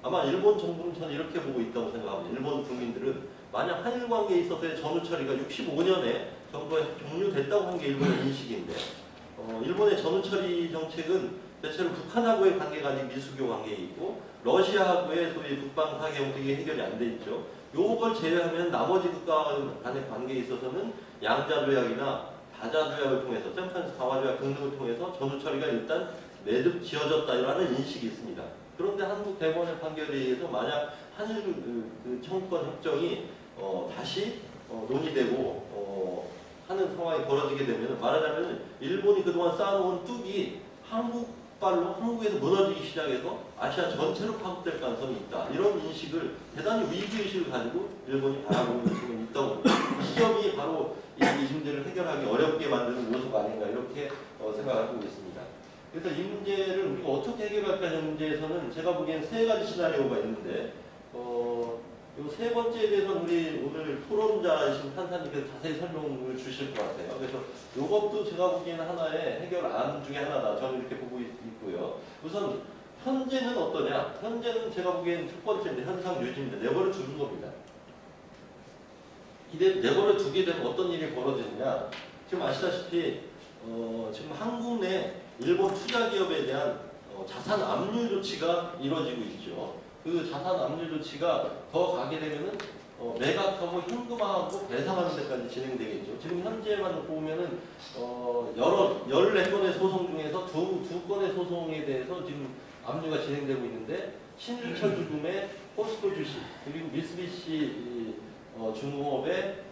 아마 일본 정부는 저는 이렇게 보고 있다고 생각합니다. 일본 국민들은 만약 한일 관계에 있어서의 전후 처리가 65년에 정부가 종료됐다고 하는 게 일본의 인식인데 일본의 전후 처리 정책은 대체로 북한하고의 관계가 아닌 미수교 관계에 있고 러시아하고의 소위 북방 사개국 이게 해결이 안 돼 있죠. 요걸 제외하면 나머지 국가 간의 관계에 있어서는 양자조약이나 다자조약을 통해서 샌프란시스코 강화조약 등등을 통해서 전후 처리가 일단 매듭 지어졌다라는 인식이 있습니다. 그런데 한국 대법원의 판결에 의해서 만약 한일 청구권 협정이 다시 논의되고 하는 상황이 벌어지게 되면 말하자면 일본이 그동안 쌓아놓은 뚝이 한국발로 한국에서 무너지기 시작해서 아시아 전체로 파급될 가능성이 있다. 이런 인식을 대단히 위기의식을 가지고 일본이 바라보는 지금 있다고 봅니다. 이 지점이 바로 이 문제를 해결하기 어렵게 만드는 요소가 아닌가 이렇게 생각하고 있습니다. 그래서 이 문제를 우리가 어떻게 해결할까 하는 문제에서는 제가 보기엔 세 가지 시나리오가 있는데 이 세 번째에 대해서는 우리 오늘 토론자이신 판사님께서 자세히 설명을 주실 것 같아요. 그래서 이것도 제가 보기에는 하나의 해결안 중에 하나다. 저는 이렇게 보고 있고요. 우선 현재는 어떠냐? 현재는 제가 보기에는 첫 번째인데 현상 유지입니다. 내버려 두는 겁니다. 이제 내버려 두게 되면 어떤 일이 벌어지느냐? 지금 아시다시피 지금 한국 내 일본 투자 기업에 대한 자산 압류 조치가 이루어지고 있죠. 그 자산 압류 조치가 더 가게 되면은 매각하고 현금화하고 배상하는 데까지 진행되겠죠. 지금 현재만 보면은 14건의 소송 중에서 두 건의 소송에 대해서 지금 압류가 진행되고 있는데 신일철 주금의 포스코 주식 그리고 미쓰비시 중공업의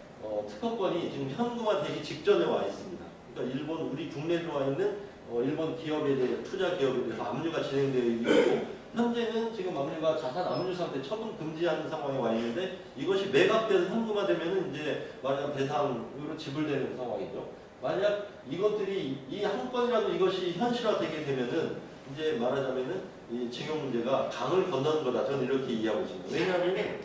특허권이 지금 현금화되기 직전에 와 있습니다. 그러니까 일본 우리 국내에 들어와 있는 일본 기업에 대해 투자 기업에 대해서 압류가 진행되어 있고 현재는 지금 압류가 자산 압류 상태 처분 금지하는 상황에 와 있는데 이것이 매각돼서 현금화되면은 이제 말하자면 배상으로 지불되는 상황이죠. 만약 이것들이 이 한 건이라도 이것이 현실화되게 되면은 이제 말하자면은 이 징용 문제가 강을 건너는 거다. 저는 이렇게 이해하고 있습니다. 왜냐하면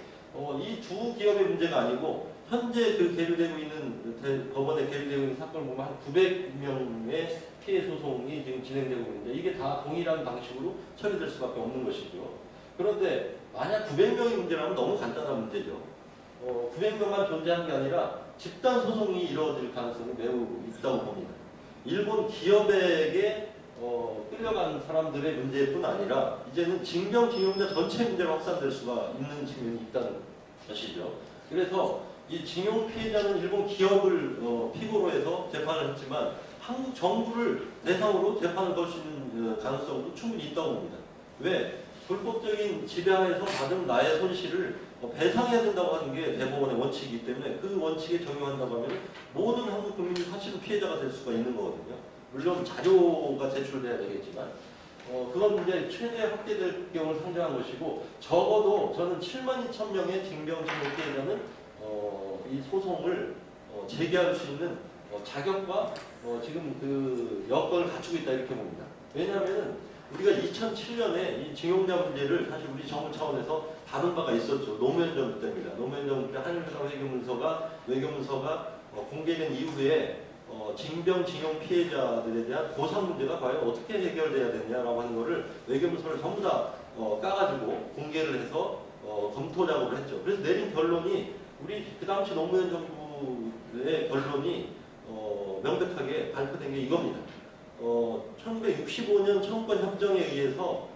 이 두 기업의 문제가 아니고 현재 그 계류되고 있는 법원에 계류되고 있는 사건을 보면 한 900명의 피해 소송이 지금 진행되고 있는데 이게 다 동일한 방식으로 처리될 수밖에 없는 것이죠. 그런데 만약 900명의 문제라면 너무 간단한 문제죠. 900명만 존재한 게 아니라 집단 소송이 이루어질 가능성이 매우 있다고 봅니다. 일본 기업에게 끌려간 사람들의 문제뿐 아니라 이제는 징병징용자 전체 문제로 확산될 수가 있는 측면이 있다는 것이죠. 그래서 이 징용 피해자는 일본 기업을 피고로 해서 재판을 했지만 한국 정부를 대상으로 재판을 걸 수 있는 가능성도 충분히 있다고 봅니다. 왜? 불법적인 지배하에서 받은 나의 손실을 배상해야 된다고 하는 게 대법원의 원칙이기 때문에 그 원칙에 적용한다고 하면 모든 한국 국민이 사실은 피해자가 될 수가 있는 거거든요. 물론 자료가 제출돼야 되겠지만 그건 이제 최대 확대될 경우를 상정한 것이고 적어도 저는 7만 2천 명의 징병징용 피해자는 이 소송을 제기할 수 있는 자격과 지금 그 여건을 갖추고 있다 이렇게 봅니다. 왜냐하면 우리가 2007년에 이 징용자 문제를 사실 우리 정부 차원에서 다룬 바가 있었죠. 노무현 정부 때입니다. 노무현 정부 때 한일회담 외교문서가 공개된 이후에 징병징용 피해자들에 대한 보상 문제가 과연 어떻게 해결돼야 되냐라고 하는 것을 외교문서를 전부 다 까가지고 공개를 해서 검토 작업을 했죠. 그래서 내린 결론이 우리 그 당시 노무현 정부의 결론이 명백하게 발표된 게 이겁니다. 1965년 청구권 협정에 의해서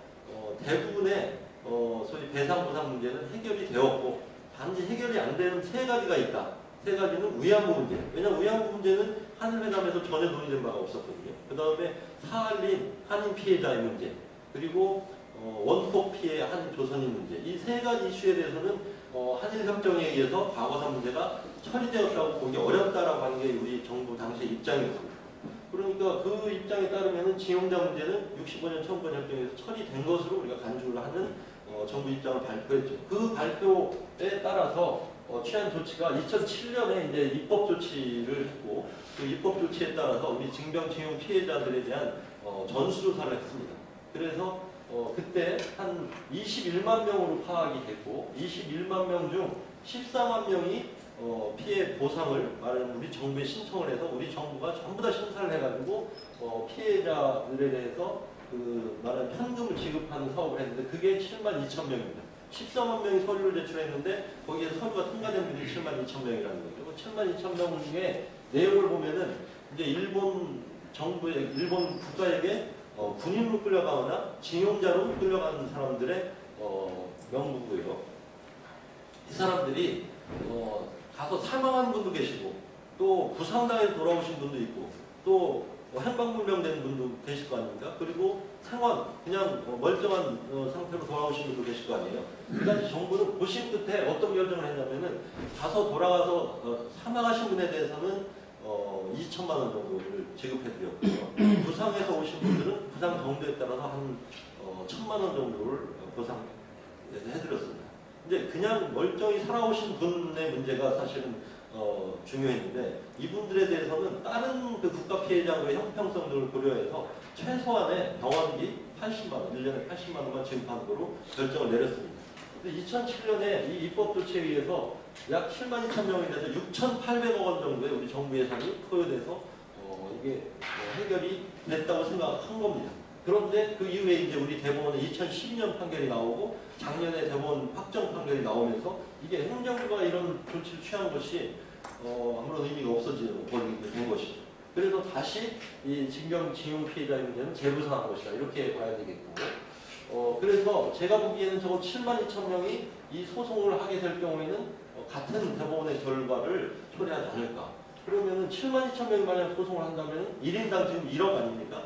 대부분의 소위 배상 보상 문제는 해결이 되었고 단지 해결이 안 되는 세 가지가 있다. 세 가지는 위안부 문제. 왜냐하면 위안부 문제는 한일회담에서 전혀 논의된 바가 없었거든요. 그 다음에 사할린 한인 피해자의 문제, 그리고 원폭 피해 한 조선인 문제. 이 세 가지 이슈에 대해서는 한일협정에 의해서 과거사 문제가 처리되었다고 보기 어렵다라고 하는 게 우리 정부 당시의 입장이었습니다. 그러니까 그 입장에 따르면 징용자 문제는 65년 청구권 협정에서 처리된 것으로 우리가 간주를 하는 정부 입장을 발표했죠. 그 발표에 따라서 취한 조치가 2007년에 이제 입법 조치를 했고 그 입법 조치에 따라서 우리 징병징용 피해자들에 대한 전수조사를 했습니다. 그래서 그때 한 21만 명으로 파악이 됐고 21만 명 중 14만 명이 피해 보상을 말하는 우리 정부에 신청을 해서 우리 정부가 전부 다 심사를 해가지고 피해자들에 대해서 그 말하는 현금을 지급하는 사업을 했는데 그게 7만 2천 명입니다. 14만 명이 서류를 제출했는데 거기에 서류가 통과된 분이 7만 2천 명이라는 거죠. 7만 2천 명 중에 내용을 보면은 이제 일본 정부의 일본 국가에게 군인으로 끌려가거나 징용자로 끌려가는 사람들의 명부고요. 이 사람들이 가서 사망한 분도 계시고 또 부상당해 돌아오신 분도 있고 또 행방불명된 분도 계실 거 아닙니까? 그리고 생원 그냥 멀쩡한 상태로 돌아오신 분도 계실 거 아니에요. 그러니까 정부는 고심 끝에 어떤 결정을 했냐면은 가서 돌아가서 사망하신 분에 대해서는 2천만 원 정도를 지급해드렸고요. 부상해서 오신 분들은 부상 정도에 따라서 한 1,000만 원 정도를 보상해드렸습니다. 이제 그냥 멀쩡히 살아오신 분의 문제가 사실은 중요했는데 이분들에 대해서는 다른 그 국가 피해자의 형평성 등을 고려해서 최소한의 병원비 80만 원, 1년에 80만 원만 지급하는 거로 결정을 내렸습니다. 근데 2007년에 이 입법 조치에 의해서 약 7만 2천 명에 대해서 6,800억 원 정도의 우리 정부 예산이 소요돼서 이게 해결이 됐다고 생각한 겁니다. 그런데 그 이후에 이제 우리 대법원의 2012년 판결이 나오고 작년에 대법원 확정 판결이 나오면서 이게 행정부가 이런 조치를 취한 것이 아무런 의미가 없어지는 된 것이죠. 그래서 다시 이 징용 피해자의 문제는 재부상한 것이다 이렇게 봐야 되겠고 그래서 제가 보기에는 저거 7만 2천 명이 이 소송을 하게 될 경우에는 같은 대법원의 결과를 초래하지 않을까. 그러면은 7만 2천 명이 만약 소송을 한다면 1인당 지금 1억 아닙니까?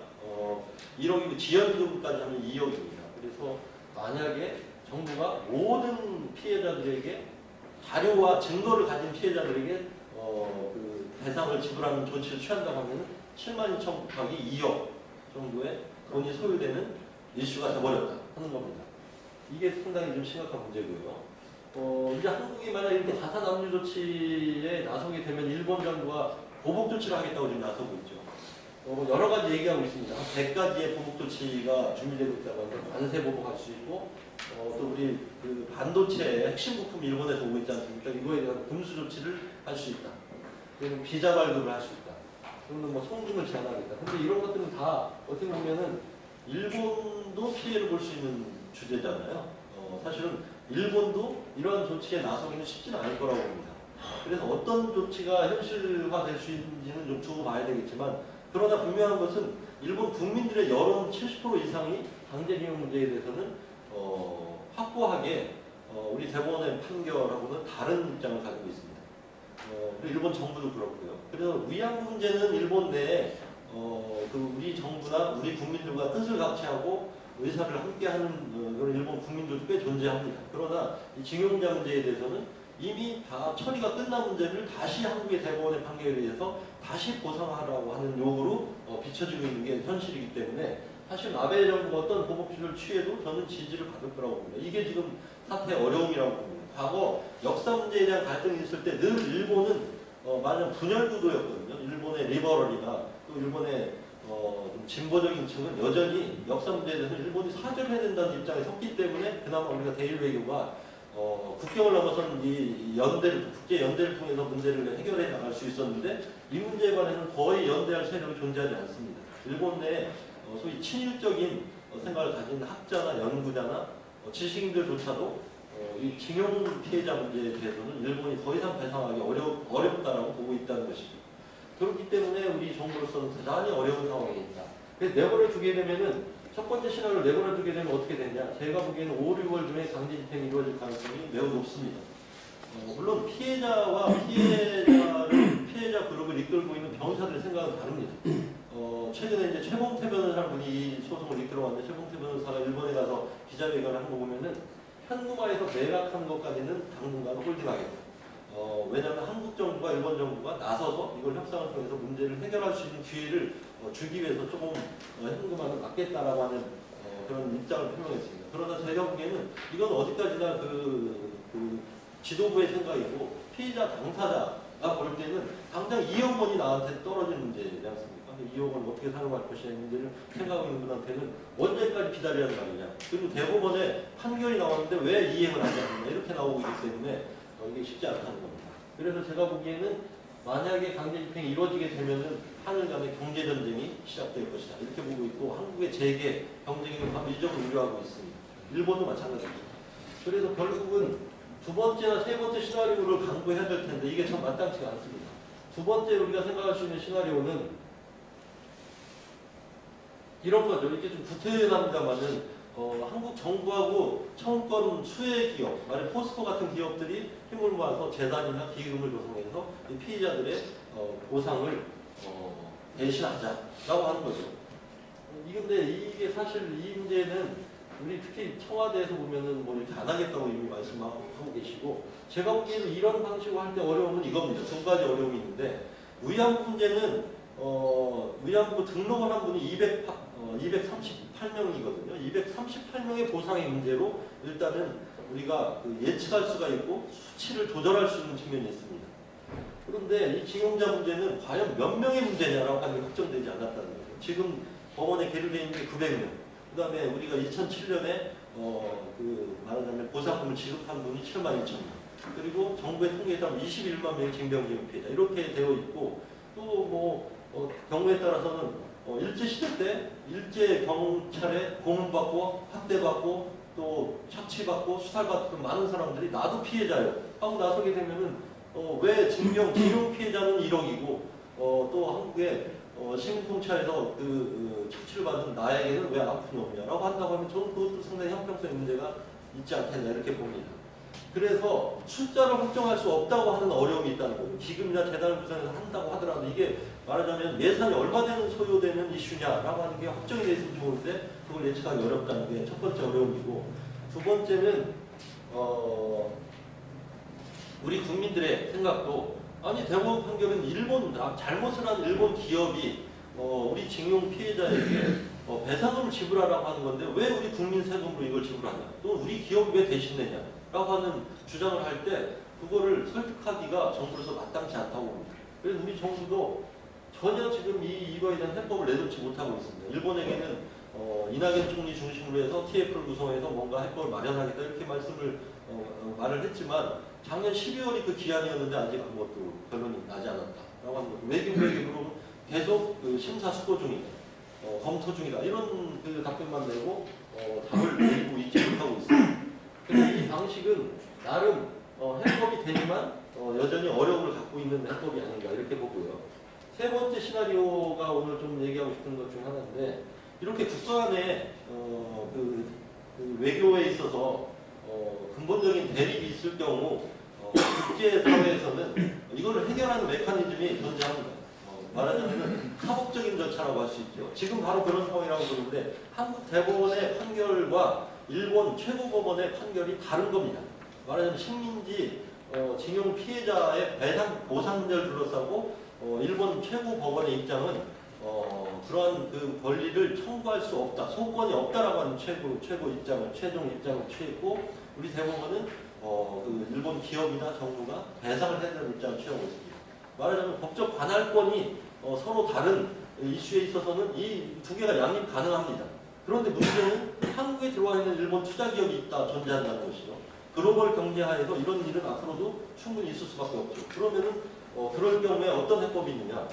1억이고 지연금까지 하면 2억입니다. 그래서 만약에 정부가 모든 피해자들에게 자료와 증거를 가진 피해자들에게 그 배상을 지불하는 조치를 취한다고 하면 7만 2천 곱하기 2억 정도의 돈이 소요되는 이슈가 되어버렸다 하는 겁니다. 이게 상당히 좀 심각한 문제고요. 이제 한국이 만약 이렇게 자사납류 조치에 나서게 되면 일본 정부가 보복 조치를 하겠다고 지금 나서고 있죠. 여러 가지 얘기하고 있습니다. 한 100가지의 보복 조치가 준비되고 있다고 하는데 관세 보복할 수 있고 또 우리 그 반도체의 핵심 부품 일본에서 오고 있지 않습니까? 이거에 대한 금수 조치를 할 수 있다. 그리고 비자 발급을 할 수 있다. 그리고 뭐 송금을 제한하겠다. 근데 이런 것들은 다 어떻게 보면은 일본도 피해를 볼 수 있는 주제잖아요. 사실은 일본도 이러한 조치에 나서기는 쉽지는 않을 거라고 봅니다. 그래서 어떤 조치가 현실화될 수 있는지는 좀 두고 봐야 되겠지만 그러나 분명한 것은 일본 국민들의 여론 70% 이상이 강제징용 문제에 대해서는 확고하게 우리 대법원의 판결하고는 다른 입장을 가지고 있습니다. 그리고 일본 정부도 그렇고요. 그래서 위안부 문제는 일본 내에 그 우리 정부나 우리 국민들과 뜻을 같이하고 의사를 함께하는 그런 일본 국민들도 꽤 존재합니다. 그러나 이 징용자 문제에 대해서는 이미 다 처리가 끝난 문제를 다시 한국의 대법원의 판결에 의해서 다시 보상하라고 하는 요구로 비춰지고 있는 게 현실이기 때문에 사실 아베 정부가 어떤 보복주를 취해도 저는 지지를 받을 거라고 봅니다. 이게 지금 사태의 어려움이라고 봅니다. 과거 역사 문제에 대한 갈등이 있을 때 늘 일본은 마냥 분열 구도였거든요. 일본의 리버럴이나 또 일본의 좀 진보적인 층은 여전히 역사 문제에 대해서 일본이 사죄를 해야 된다는 입장에 섰기 때문에 그나마 우리가 대일 외교가 국경을 넘어서는 이 연대를, 국제 연대를 통해서 문제를 해결해 나갈 수 있었는데 이 문제에 관해서는 거의 연대할 세력이 존재하지 않습니다. 일본 내에 소위 친일적인 생각을 가진 학자나 연구자나 지식인들조차도 이 징용 피해자 문제에 대해서는 일본이 더 이상 배상하기 어렵다라고 보고 있다는 것이죠. 그렇기 때문에 우리 정부로서는 대단히 어려운 상황에 있다. 그래서 내버려 두게 되면은 첫 번째 시나리오를 내버려 두게 되면 어떻게 되냐? 제가 보기에는 5, 6월 중에 강제 집행이 이루어질 가능성이 매우 높습니다. 물론 피해자와 피해자 그룹을 이끌고 있는 변호사들의 생각은 다릅니다. 최근에 이제 최봉태 변호사라는 분이 이 소송을 이끌어왔는데 최봉태 변호사가 일본에 가서 기자회견을 한 거 보면은 현금화에서 매각한 것까지는 당분간 홀딩하겠다. 왜냐하면 한국 정부가 일본 정부가 나서서 이걸 협상을 통해서 문제를 해결할 수 있는 기회를 주기 위해서 조금 현금화는 막겠다라고 하는 그런 입장을 표명했습니다. 그러나 제가 보기에는 이건 어디까지나 그 지도부의 생각이고 피해자 당사자가 볼 때는 당장 2억 원이 나한테 떨어지는 문제지 않습니까? 2억 원을 어떻게 사용할 것이냐는 문제를 생각하고 있는 분한테는 언제까지 기다리라는 말이냐. 그리고 대법원에 판결이 나왔는데 왜 이행을 하지 않느냐 이렇게 나오고 있기 때문에 이게 쉽지 않다는 겁니다. 그래서 제가 보기에는 만약에 강제 집행이 이루어지게 되면은 한일 간의 경제 전쟁이 시작될 것이다 이렇게 보고 있고 한국의 재계 경쟁이 합리적으로 우려하고 있습니다. 일본도 마찬가지입니다. 그래서 결국은 두 번째나 세 번째 시나리오를 강구해야 될 텐데 이게 참 마땅치가 않습니다. 두 번째 우리가 생각할 수 있는 시나리오는 이런 거죠. 이게 좀 구태납니다만은 한국 정부하고 청권 수혜 기업, 말해 포스코 같은 기업들이 힘을 모아서 재단이나 기금을 조성해서 이 피해자들의 보상을 대신하자라고 하는 거죠. 근데 이게 사실 이 문제는 우리 특히 청와대에서 보면은 뭐 이렇게 안 하겠다고 이미 말씀하고 계시고 제가 보기에는 이런 방식으로 할 때 어려움은 이겁니다. 두 가지 어려움이 있는데 위안부 문제는 위안부 등록을 한 분이 238명이거든요. 238명의 보상의 문제로 일단은 우리가 예측할 수가 있고 수치를 조절할 수 있는 측면이 있습니다. 그런데 이 징용자 문제는 과연 몇 명의 문제냐라고 하는 게 확정되지 않았다는 거죠. 지금 법원에 계류되어 있는 게 900명. 그 다음에 우리가 2007년에 말하자면 보상금을 지급한 분이 7만 2천 명. 그리고 정부의 통계에 따르면 21만 명의 징병지용 피해자 이렇게 되어 있고 또 경우에 따라서는 일제 시대 때 일제 경찰에 고문받고 학대받고 또 착취받고 수탈받던 많은 사람들이 나도 피해자요 하고 나서게 되면은 왜 징용 피해자는 1억이고 또 한국의 식민통치하에서 착취를 받은 나에게는 왜 아픔이 없냐라고 한다고 하면 저는 그것도 상당히 형평성의 문제가 있지 않겠나 이렇게 봅니다. 그래서 숫자를 확정할 수 없다고 하는 어려움이 있다는 거예요. 기금이나 재단을 구성해서 한다고 하더라도 이게 말하자면 예산이 얼마 되는 소요되는 이슈냐라고 하는 게 확정이 되어 있으면 좋은데 그걸 예측하기 어렵다는 게 첫 번째 어려움이고 두 번째는 우리 국민들의 생각도 아니 대법원 판결은 잘못을 한 일본 기업이 우리 징용 피해자에게 배상금을 지불하라고 하는 건데 왜 우리 국민 세금으로 이걸 지불하냐 또 우리 기업이 왜 대신내냐 라고 하는 주장을 할 때 그거를 설득하기가 정부로서 마땅치 않다고 봅니다. 그래서 우리 정부도 전혀 지금 이거에 대한 해법을 내놓지 못하고 있습니다. 일본에게는 이낙연 총리 중심으로 해서 TF를 구성해서 뭔가 해법을 마련하겠다 이렇게 말을 했지만 작년 12월이 그 기한이었는데 아직 아무것도 결론이 나지 않았다라고 합니다. 외교부로 계속 그 심사숙고 중이다, 검토 중이다 이런 그 답변만 내고 답을 내리고 있지 못하고 있습니다. 근데 이 방식은 나름 해법이 되지만 여전히 어려움을 갖고 있는 해법이 아닌가 이렇게 보고요. 세 번째 시나리오가 오늘 좀 얘기하고 싶은 것 중 하나인데 이렇게 국가 간의 그 외교에 있어서 근본적인 대립이 있을 경우 국제사회에서는 이거를 해결하는 메커니즘이 존재합니다. 말하자면 사법적인 절차라고 할 수 있죠. 지금 바로 그런 상황이라고 보는데 한국 대법원의 판결과 일본 최고법원의 판결이 다른 겁니다. 말하자면 식민지 징용 피해자의 배상 보상을 둘러싸고 일본 최고법원의 입장은 그러한 그 권리를 청구할 수 없다, 소권이 없다라고 하는 최종 입장을 취했고 우리 대법원은 그 일본 기업이나 정부가 배상을 해야 되는 입장을 취하고 있습니다. 말하자면 법적 관할권이 서로 다른 이슈에 있어서는 이 두 개가 양립 가능합니다. 그런데 문제는 한국에 들어와 있는 일본 투자 기업이 있다 존재한다는 것이죠. 글로벌 경제하에서 이런 일은 앞으로도 충분히 있을 수밖에 없죠. 그러면은 그럴 경우에 어떤 해법이 있느냐?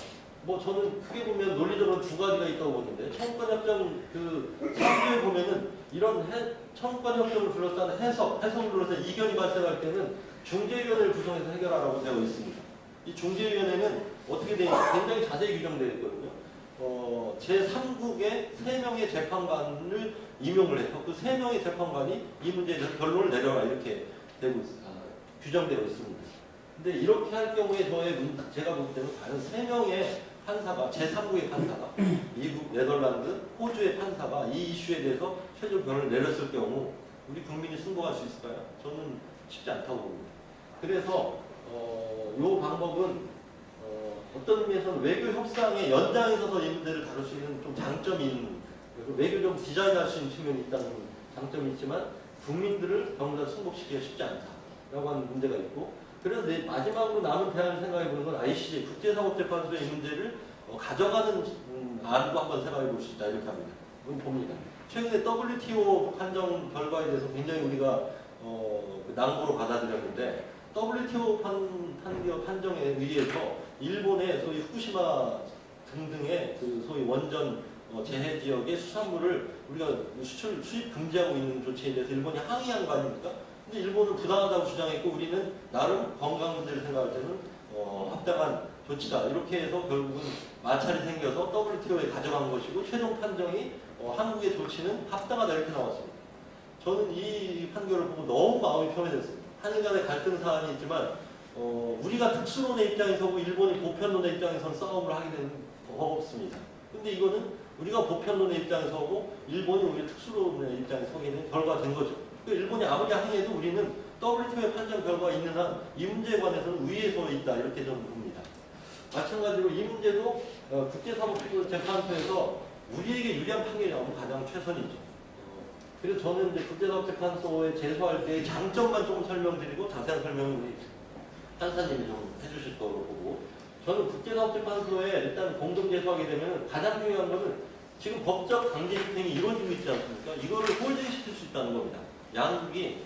저는 크게 보면 논리적으로 두 가지가 있다고 보는데 청구권협정 그 3조에 보면은 이런 청구권협정을 둘러싼 해석을 둘러싼 이견이 발생할 때는 중재위원회를 구성해서 해결하라고 되어 있습니다. 이 중재위원회는 어떻게 되어 있는지 굉장히 자세히 규정되어 있거든요. 제3국의 3명의 재판관을 임용을 해서 그 3명의 재판관이 이 문제에 대해서 결론을 내려라 이렇게 규정되어 있습니다. 근데 이렇게 할 경우에 제가 볼 때는 과연 3명의 판사가 제3국의 판사가 미국, 네덜란드, 호주의 판사가 이 이슈에 대해서 최종 결론을 내렸을 경우 우리 국민이 승복할 수 있을까요? 저는 쉽지 않다고 봅니다. 그래서 이 방법은 어떤 의미에서는 외교 협상의 연장에 있어서 이 문제를 다룰 수 있는 좀 장점이 있는 외교적 디자인할 수 있는 측면이 있다는 장점이 있지만 국민들을 병사 승복시키기가 쉽지 않다라고 하는 문제가 있고 그래서 마지막으로 남은 대안을 생각해보는 건 ICJ 국제사법재판소의 이 문제를 가져가는 안도 한번 생각해볼 수 있다 이렇게 합니다. 봅니다. 최근에 WTO 판정 결과에 대해서 굉장히 우리가 낭보로 받아들였는데 WTO 판정에 의해서 일본의 소위 후쿠시마 등등의 그 소위 원전 재해 지역의 수산물을 우리가 수입 금지하고 있는 조치에 대해서 일본이 항의한 거 아닙니까? 근데 일본은 부당하다고 주장했고 우리는 나름 건강 문제를 생각할 때는 합당한 조치다. 이렇게 해서 결국은 마찰이 생겨서 WTO에 가져간 것이고 최종 판정이 한국의 조치는 합당하다 이렇게 나왔습니다. 저는 이 판결을 보고 너무 마음이 편해졌습니다. 한일 간의 갈등 사안이 있지만 우리가 특수론의 입장에 서고 일본이 보편론의 입장에서는 싸움을 하게 되는 버겁습니다. 근데 이거는 우리가 보편론의 입장에 서고 일본이 우리 특수론의 입장에 서게 되는 결과가 된 거죠. 일본이 아무리 항의해도 우리는 WTO의 판정 결과가 있는 한 이 문제에 관해서는 위에 서 있다 이렇게 저는 봅니다. 마찬가지로 이 문제도 국제사법재판소에서 우리에게 유리한 판결이 나오면 가장 최선이죠. 그래서 저는 이제 국제사법재판소에 제소할 때의 장점만 조금 설명드리고 자세한 설명은 우리 판사님이 좀 해주실 거로 보고 저는 국제사법재판소에 일단 공동제소하게 되면 가장 중요한 것은 지금 법적 강제집행이 이루어지고 있지 않습니까? 이거를 홀딩시킬 수 있다는 겁니다. 양국이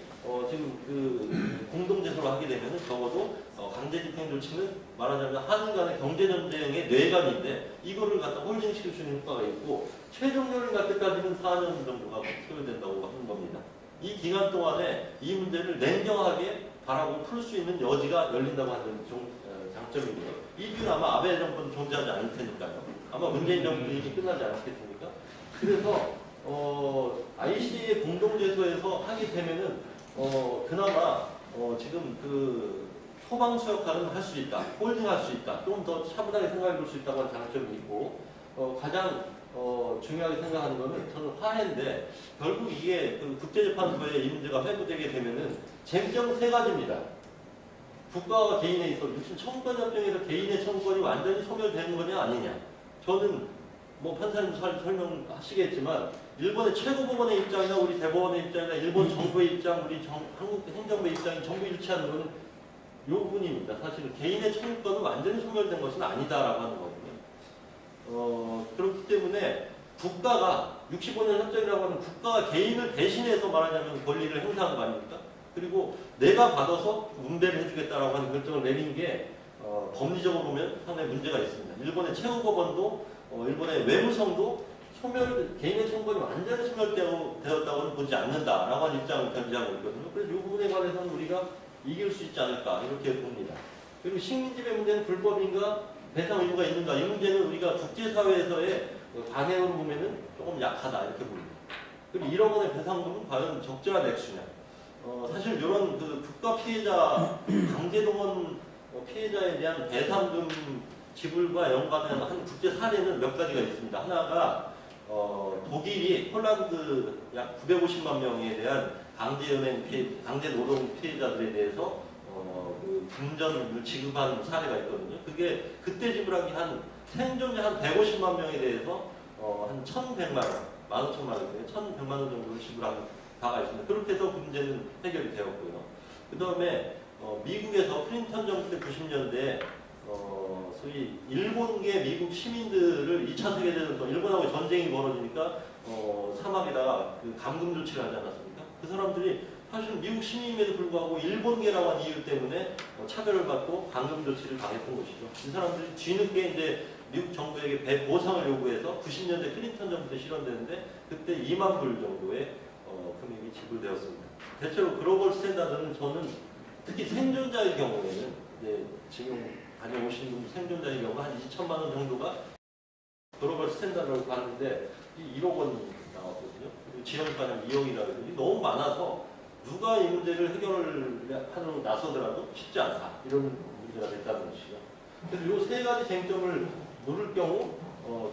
지금 그 공동제소를 하게 되면 적어도 강제집행 조치는 말하자면 한일 간의 경제전쟁의 뇌관인데 이거를 갖다 홀딩시킬 수 있는 효과가 있고 최종 결론 갈 때까지는 4년 정도가 소요된다고 하는 겁니다. 이 기간 동안에 이 문제를 냉정하게 바라고 풀 수 있는 여지가 열린다고 하는 장점이고요. 이 뒤는 아마 아베 정부는 존재하지 않을 테니까요. 아마 문재인 정부는 이미 끝나지 않았겠습니까? 그래서 IC의 공동제소에서 하게 되면은 그나마 지금 그 소방수 역할은 할 수 있다, 홀딩할 수 있다, 좀 더 차분하게 생각해 볼 수 있다고 하는 장점이 있고 가장 중요하게 생각하는 것은 저는 화해인데 결국 이게 그 국제재판소에 이 문제가 회부되게 되면은 쟁점 세 가지입니다. 국가와 개인에 있어 무슨 청구권협정에서 개인의 청구권이 완전히 소멸되는 거냐 아니냐. 저는 판사님도 설명하시겠지만 일본의 최고법원의 입장이나 우리 대법원의 입장이나 일본 정부의 입장, 우리 한국 행정부의 입장이 전부 일치하는 것은 부분입니다. 사실 개인의 청구권은 완전히 소멸된 것은 아니다라고 하는 거거든요. 그렇기 때문에 국가가 65년 협정이라고 하는 국가가 개인을 대신해서 말하자면 권리를 행사한 거 아닙니까? 그리고 내가 받아서 분배를 해주겠다라고 하는 결정을 내린 게 법리적으로 보면 상당히 문제가 있습니다. 일본의 최고법원도 일본의 외무성도 개인의 청구권이 완전히 소멸되었다고는 보지 않는다라고 하는 입장을 견지하고 있거든요. 그래서 이 부분에 관해서는 우리가 이길 수 있지 않을까 이렇게 봅니다. 그리고 식민지배 문제는 불법인가 배상 의무가 있는가 이 문제는 우리가 국제사회에서의 반응으로 보면은 조금 약하다 이렇게 봅니다. 그리고 1억 원의 배상금은 과연 적절한 액수냐? 사실 이런 그 국가 피해자 강제동원 피해자에 대한 배상금 지불과 연관한 한 국제 사례는 몇 가지가 있습니다. 하나가 독일이 폴란드 약 950만 명에 대한 강제 노동 피해자들에 대해서 그 금전을 지급한 사례가 있거든요. 그게 그때 지불한 게 한 생존자 한 150만 명에 대해서 한 1,100만 원, 15,000만 원이에요. 1,100만 원 정도를 지불한 바가 있습니다. 그렇게 해서 그 문제는 해결이 되었고요. 그 다음에 미국에서 클린턴 정부 때 90년대에 소위 일본계 미국 시민들을 2차 세계대전 일본하고 전쟁이 벌어지니까 사막에다가 그 감금 조치를 하지 않았습니까? 그 사람들이 사실 미국 시민임에도 불구하고 일본계라고 한 이유 때문에 차별을 받고 감금 조치를 당했던 것이죠. 이 사람들이 뒤늦게 이제 미국 정부에게 보상을 요구해서 90년대 클린턴 정부 때 실현되는데 그때 2만 불 정도의 금액이 지불되었습니다. 대체로 글로벌 스탠다드는 저는 특히 생존자의 경우에는 이제 지금 다녀오신 분 생존자의 경우 한 2천만 원 정도가 글로벌 스탠다드라고 봤는데 1억 원이 나왔거든요. 그리고 지원가는 2억이라고 너무 많아서 누가 이 문제를 해결하러 나서더라도 쉽지 않다. 이런 문제가 됐다는 것이죠. 그래서 이 세 가지 쟁점을 물을 경우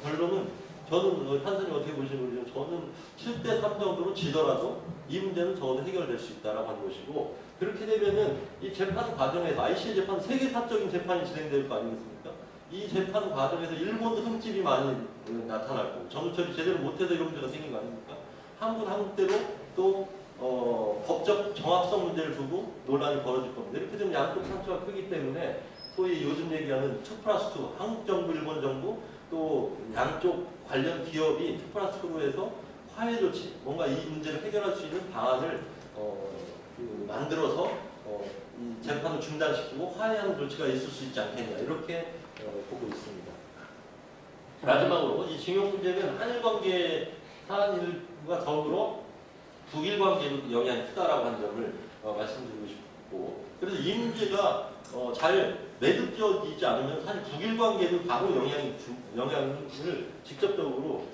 결론은 저는 판사님 어떻게 보시는지 모르지만 저는 7대 3 정도로 지더라도 이 문제는 적어도 해결될 수 있다라고 하는 것이고 그렇게 되면은 이 재판 과정에서 ICJ 재판 세계사적인 재판이 진행될 거 아니겠습니까? 이 재판 과정에서 일본도 흠집이 많이 나타날 거고 정처리 제대로 못해서 이런 문제가 생긴 거 아닙니까? 한국대로 또 법적 정확성 문제를 두고 논란이 벌어질 겁니다. 이렇게 되면 양쪽 상처가 크기 때문에 소위 요즘 얘기하는 2+2 한국 정부, 일본 정부 또 양쪽 관련 기업이 2+2로 해서 화해 조치, 뭔가 이 문제를 해결할 수 있는 방안을 만들어서 이 재판을 중단시키고 화해하는 조치가 있을 수 있지 않겠냐 이렇게 보고 있습니다. 마지막으로 이 징용 문제는 한일 관계 사안일과 더불어 북일 관계에도 영향이 크다라고 하는 점을 말씀드리고 싶고 그래서 이 문제가 잘 매듭지어지지 않으면 사실 북일 관계에도 바로 영향을 직접적으로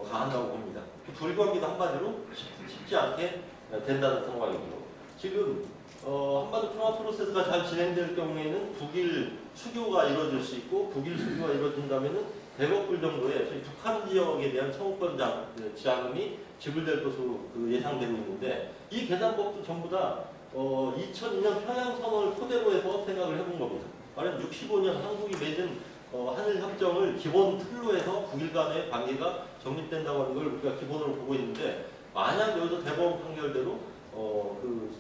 가한다고 봅니다. 북일 관계도 한마디로 쉽지 않게 된다는 상황이고요. 지금 한반도 평화 프로세스가 잘 진행될 경우에는 북일 수교가 이루어질 수 있고 북일 수교가 이루어진다면은 100억 불 정도의 북한 지역에 대한 청구권 지자금이 지불될 것으로 예상되고 있는데 이 계산법도 전부 다 2002년 평양선언을 토대로 해서 생각을 해본 겁니다. 말하면 65년 한국이 맺은 한일협정을 기본 틀로 해서 북일 간의 관계가 정립된다고 하는 걸 우리가 기본으로 보고 있는데 만약 여기서 대법원 판결대로 그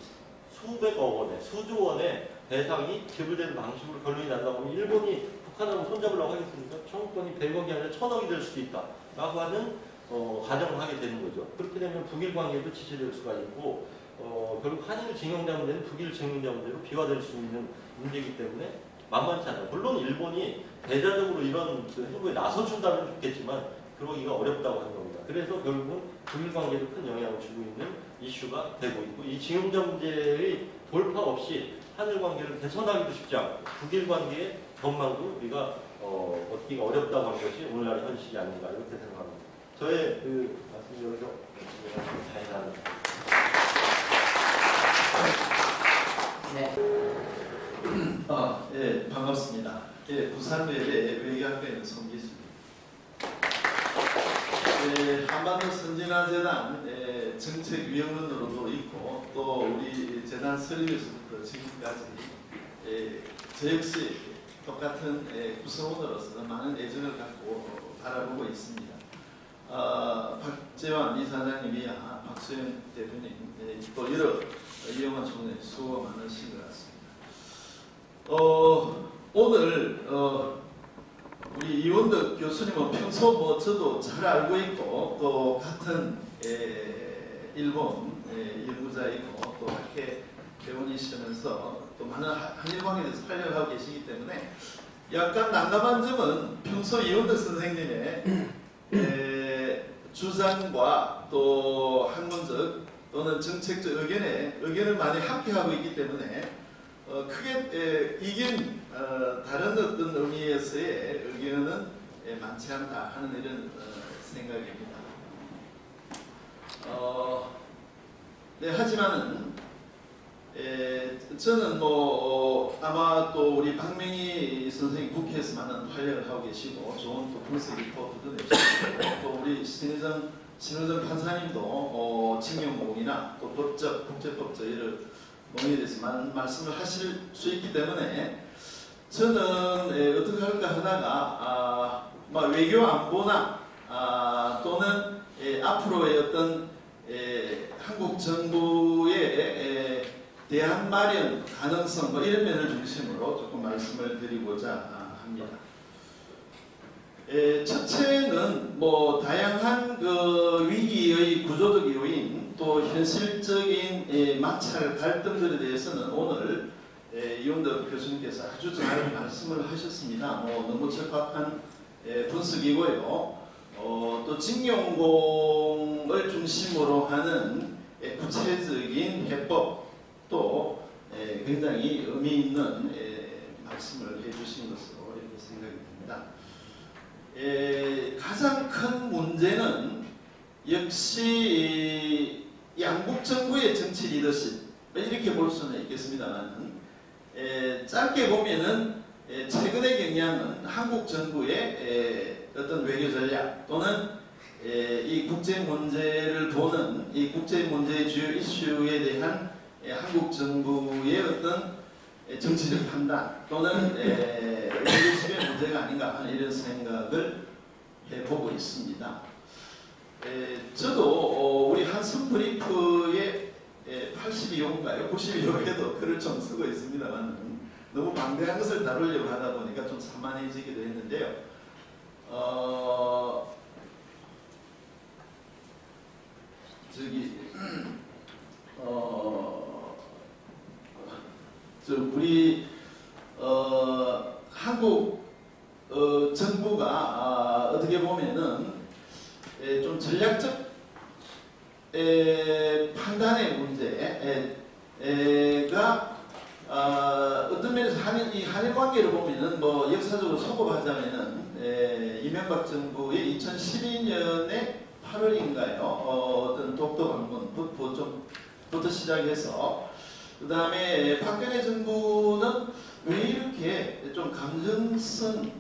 수백억 원의 수조 원의 배상이 지불되는 방식으로 결론이 난다고 하면 일본이 북한하고 손잡으려고 하겠습니까? 청구권이 100억이 아니라 1000억이 될 수도 있다 라고 하는 가정을 하게 되는 거죠. 그렇게 되면 북일 관계도 지체될 수가 있고 결국 한일 징용자 문제는 북일 징용자 문제로 비화될 수 있는 문제이기 때문에 만만치 않아요. 물론 일본이 대자적으로 이런 행보에 나서준다면 좋겠지만 그러기가 어렵다고 하는 겁니다. 그래서 결국은 북일 관계도 큰 영향을 주고 있는 이슈가 되고 있고 이 징용자 문제의 돌파 없이 한일 관계를 개선하기도 쉽지 않고 북일 관계의 전망도 우리가 얻기가 어렵다고 하는 것이 오늘날의 현실이 아닌가 이렇게 생각합니다. 저의 그 말씀 여기서 다행합니다. 네. 예, 반갑습니다. 예, 부산외대 외교학과의 송기수입니다. 예, 한반도 선진화재단 정책위원으로도 있고 또 우리 재단 설립에서부터 지금까지 저 역시 똑같은 구성원으로서 많은 애정을 갖고 바라보고 있습니다. 박재환 이사장님이 박수현 대표님 또 여러 이용한 총회 수고가 많으신 것 같습니다. 오늘 우리 이원덕 교수님은 평소 뭐 저도 잘 알고 있고 또 같은 일본 연구자이고 또 학회 배원이시면서 또 많은 한일관계에 대해서 활약을 하고 계시기 때문에 약간 난감한 점은 평소 이원덕 선생님의 주장과 또 학문적 또는 정책적 의견을 많이 합해하고 있기 때문에 크게 다른 어떤 의미에서의 의견은 많지 않다 하는 이런 생각입니다. 네, 하지만은 저는 아마 또 우리 박명희 선생님 국회에서 많은 활약을 하고 계시고 좋은 또 분석 리포트도 내시고 또 우리 신의정 판사님도 징용공이나 또 법적, 국제법적 이런 논의에 대해서 많은 말씀을 하실 수 있기 때문에 저는 어떻게 할까 하다가 외교 안보나 또는 앞으로의 어떤 한국 정부의 대안 마련 가능성 이런 면을 중심으로 조금 말씀을 드리고자 합니다. 첫째는 다양한 위기의 구조적 요인 또 현실적인 마찰 갈등들에 대해서는 오늘 이원덕 교수님께서 아주 잘 말씀을 하셨습니다. 너무 적합한 분석이고요. 또 징용공을 중심으로 하는 구체적인 해법도 굉장히 의미 있는 말씀을 해주신 것으로 이렇게 생각이 듭니다. 가장 큰 문제는 역시 양국 정부의 정치 리더십 이렇게 볼 수는 있겠습니다만 짧게 보면은 최근의 경향은 한국 정부의 어떤 외교 전략 또는 이 국제 문제를 보는 이 국제 문제의 주요 이슈에 대한 한국 정부의 어떤 정치적 판단 또는 리더십의 문제가 아닌가 하는 이런 생각을 해보고 있습니다. 저도 우리 한성 브리프의 82호인가요? 92호에도 글을 좀 쓰고 있습니다만 너무 방대한 것을 다루려고 하다 보니까 좀 산만해지기도 했는데요. 우리 한국 정부가 어떻게 보면은 좀 전략적 판단의 문제가 어떤 면에서 한일 관계를 보면은 역사적으로 소급하자면은 이명박 정부의 2012년에 8월인가요? 어떤 독도 방문부터 시작해서 그 다음에 박근혜 정부는 왜 이렇게 좀 감정선으로만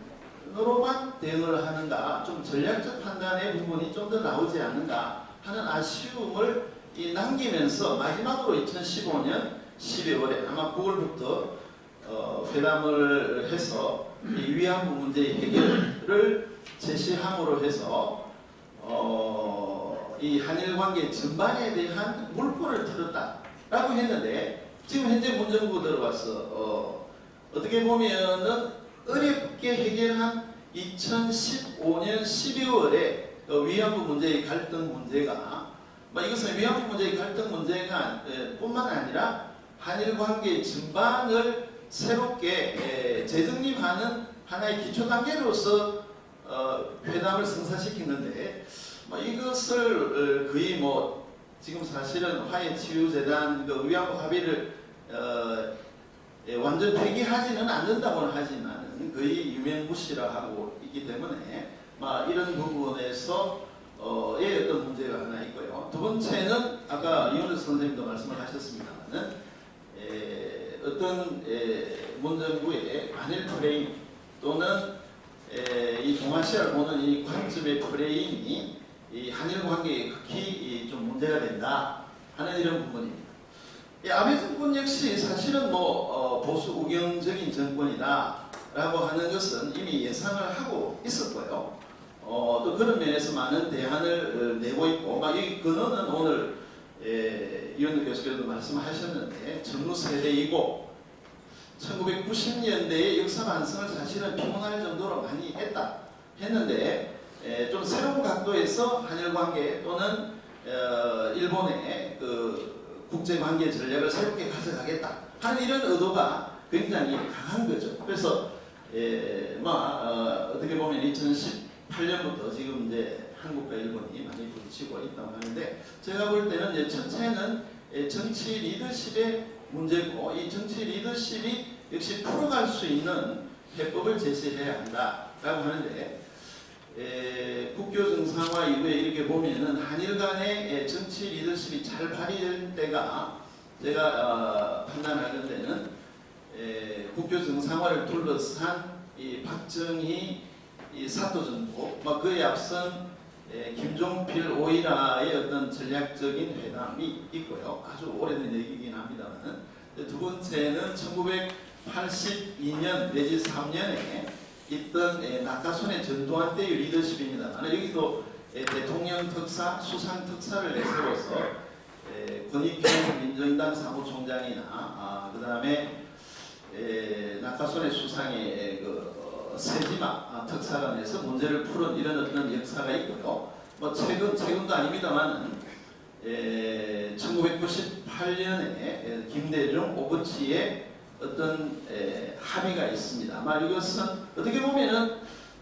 대응을 하는가, 좀 전략적 판단의 부분이 좀 더 나오지 않는가 하는 아쉬움을 남기면서 마지막으로 2015년 12월에 아마 9월부터 회담을 해서 이 위안부 문제의 해결을 제시함으로 해서 이 한일 관계 전반에 대한 물꼬를 틀었다라고 했는데 지금 현재 문정부 들어와서 어떻게 보면은 어렵게 해결한 2015년 12월에 위안부 문제의 갈등 문제가 이것은 위안부 문제의 갈등 문제가 뿐만 아니라 한일 관계 전반을 새롭게 재정립하는 하나의 기초 단계로서 회담을 성사시킨 건데 이것을 거의 지금 사실은 화해치유재단 위안부 합의를 완전 폐기하지는 않는다고는 하지만 거의 유명무실화 하고 있기 때문에 이런 부분에서 어떤 문제가 하나 있고요. 두 번째는 아까 이원우 선생님도 말씀을 하셨습니다만 어떤 문정부의 한일 프레임 또는 이 동아시아를 보는 이 관점의 프레임이 이 한일 관계에 극히 좀 문제가 된다 하는 이런 부분입니다. 아베 정권 역시 사실은 보수 우경적인 정권이다라고 하는 것은 이미 예상을 하고 있었고요. 또 그런 면에서 많은 대안을 내고 있고, 이 근원은 오늘 이원우 교수께서도 말씀하셨는데 전후 세대이고 1990년대의 역사 반성을 사실은 피곤할 정도로 많이 했는데 좀 새로운 각도에서 한일 관계 또는 일본의 그 국제 관계 전략을 새롭게 가져가겠다 하는 이런 의도가 굉장히 강한 거죠. 그래서 어떻게 보면 2018년부터 지금 이제 한국과 일본이 많이 부딪히고 있다고 하는데, 제가 볼 때는 이제 첫째는 정치 리더십의 문제고, 이 정치 리더십이 역시 풀어갈 수 있는 해법을 제시해야 한다라고 하는데, 국교 정상화 이후에 이렇게 보면은 한일 간의 정치 리더십이 잘 발휘될 때가, 제가 판단하는 데는 국교 정상화를 둘러싼 이 박정희, 이 사토 정부, 그에 앞선 김종필, 오이라의 어떤 전략적인 회담이 있고요. 아주 오래된 얘기이긴 합니다만, 두 번째는 1982년 내지 3년에 있던 낙하손의 전두환 때의 리더십입니다만, 여기도 대통령 특사, 수상 특사를 내세워서 권익경 민정당 사무총장이나 그 다음에 낙하손의 수상의 세지마 특사관에서 문제를 푸는 이런 어떤 역사가 있고요. 최근도 아닙니다만 1998년에 김대중, 오부치의 어떤 합의가 있습니다. 이것은 어떻게 보면은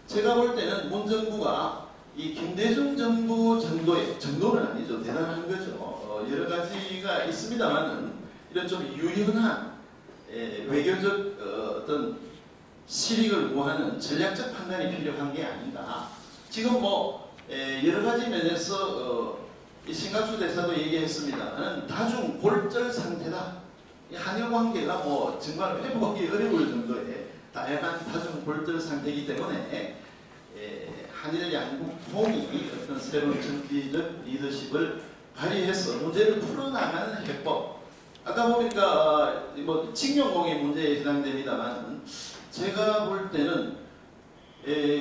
제가 볼 때는 문정부가 이 김대중 정부 정도는 아니죠. 대단한 거죠. 여러 가지가 있습니다만은 이런 좀 유연한 외교적 어떤 실익을 구하는 전략적 판단이 필요한 게 아닌가. 지금 여러 가지 면에서 신각수 대사도 얘기했습니다만 다중 골절 상태다. 이 한일 관계가 정말 회복하기 어려울 정도의 다양한 다중 골절 상태이기 때문에 한일 양국 통이 어떤 새로운 정치적 리더십을 발휘해서 문제를 풀어나가는 해법. 아까 보니까 징용공의 문제에 해당됩니다만, 제가 볼 때는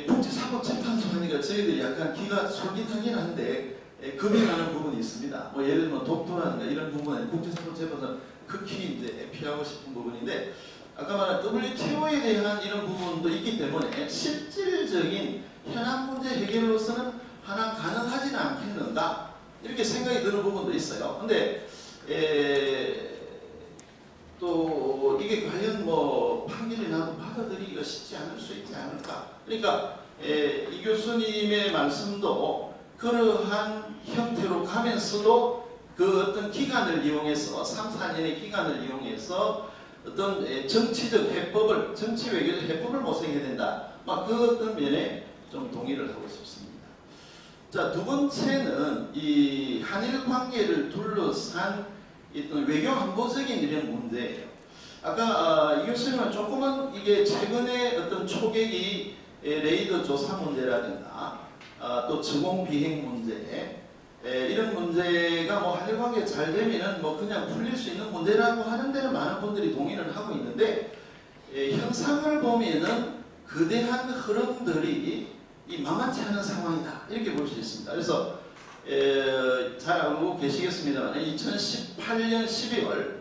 국제사법재판소 하니까 저희들이 약간 기가 솔깃하긴 한데 겁이 나는 부분이 있습니다. 예를 들면 독도라든가 이런 부분은 국제사법재판소 극히 이제 피하고 싶은 부분인데, 아까 말한 WTO에 대한 이런 부분도 있기 때문에 실질적인 현안 문제 해결로서는 하나 가능하지는 않겠는가 이렇게 생각이 드는 부분도 있어요. 근데 또 이게 과연 판결이 나도 받아들이기가 쉽지 않을 수 있지 않을까. 그러니까 이 교수님의 말씀도 그러한 형태로 가면서도 그 어떤 기간을 이용해서 3, 4년의 기간을 이용해서 어떤 정치적 해법을, 정치 외교적 해법을 모색해야 된다. 그 어떤 면에 좀 동의를 하고 싶습니다. 자, 두 번째는 이 한일 관계를 둘러싼 어떤 외교 안보적인 이런 문제예요. 아까 이 교수님은 조금은 이게 최근에 어떤 초계기 레이더 조사 문제라든가 또 저공 비행 문제, 이런 문제가 한일 관계 잘 되면은 그냥 풀릴 수 있는 문제라고 하는 데는 많은 분들이 동의를 하고 있는데, 현상을 보면은 거대한 흐름들이 만만치 않은 상황이다 이렇게 볼 수 있습니다. 그래서 잘 알고 계시겠습니다만 2018년 12월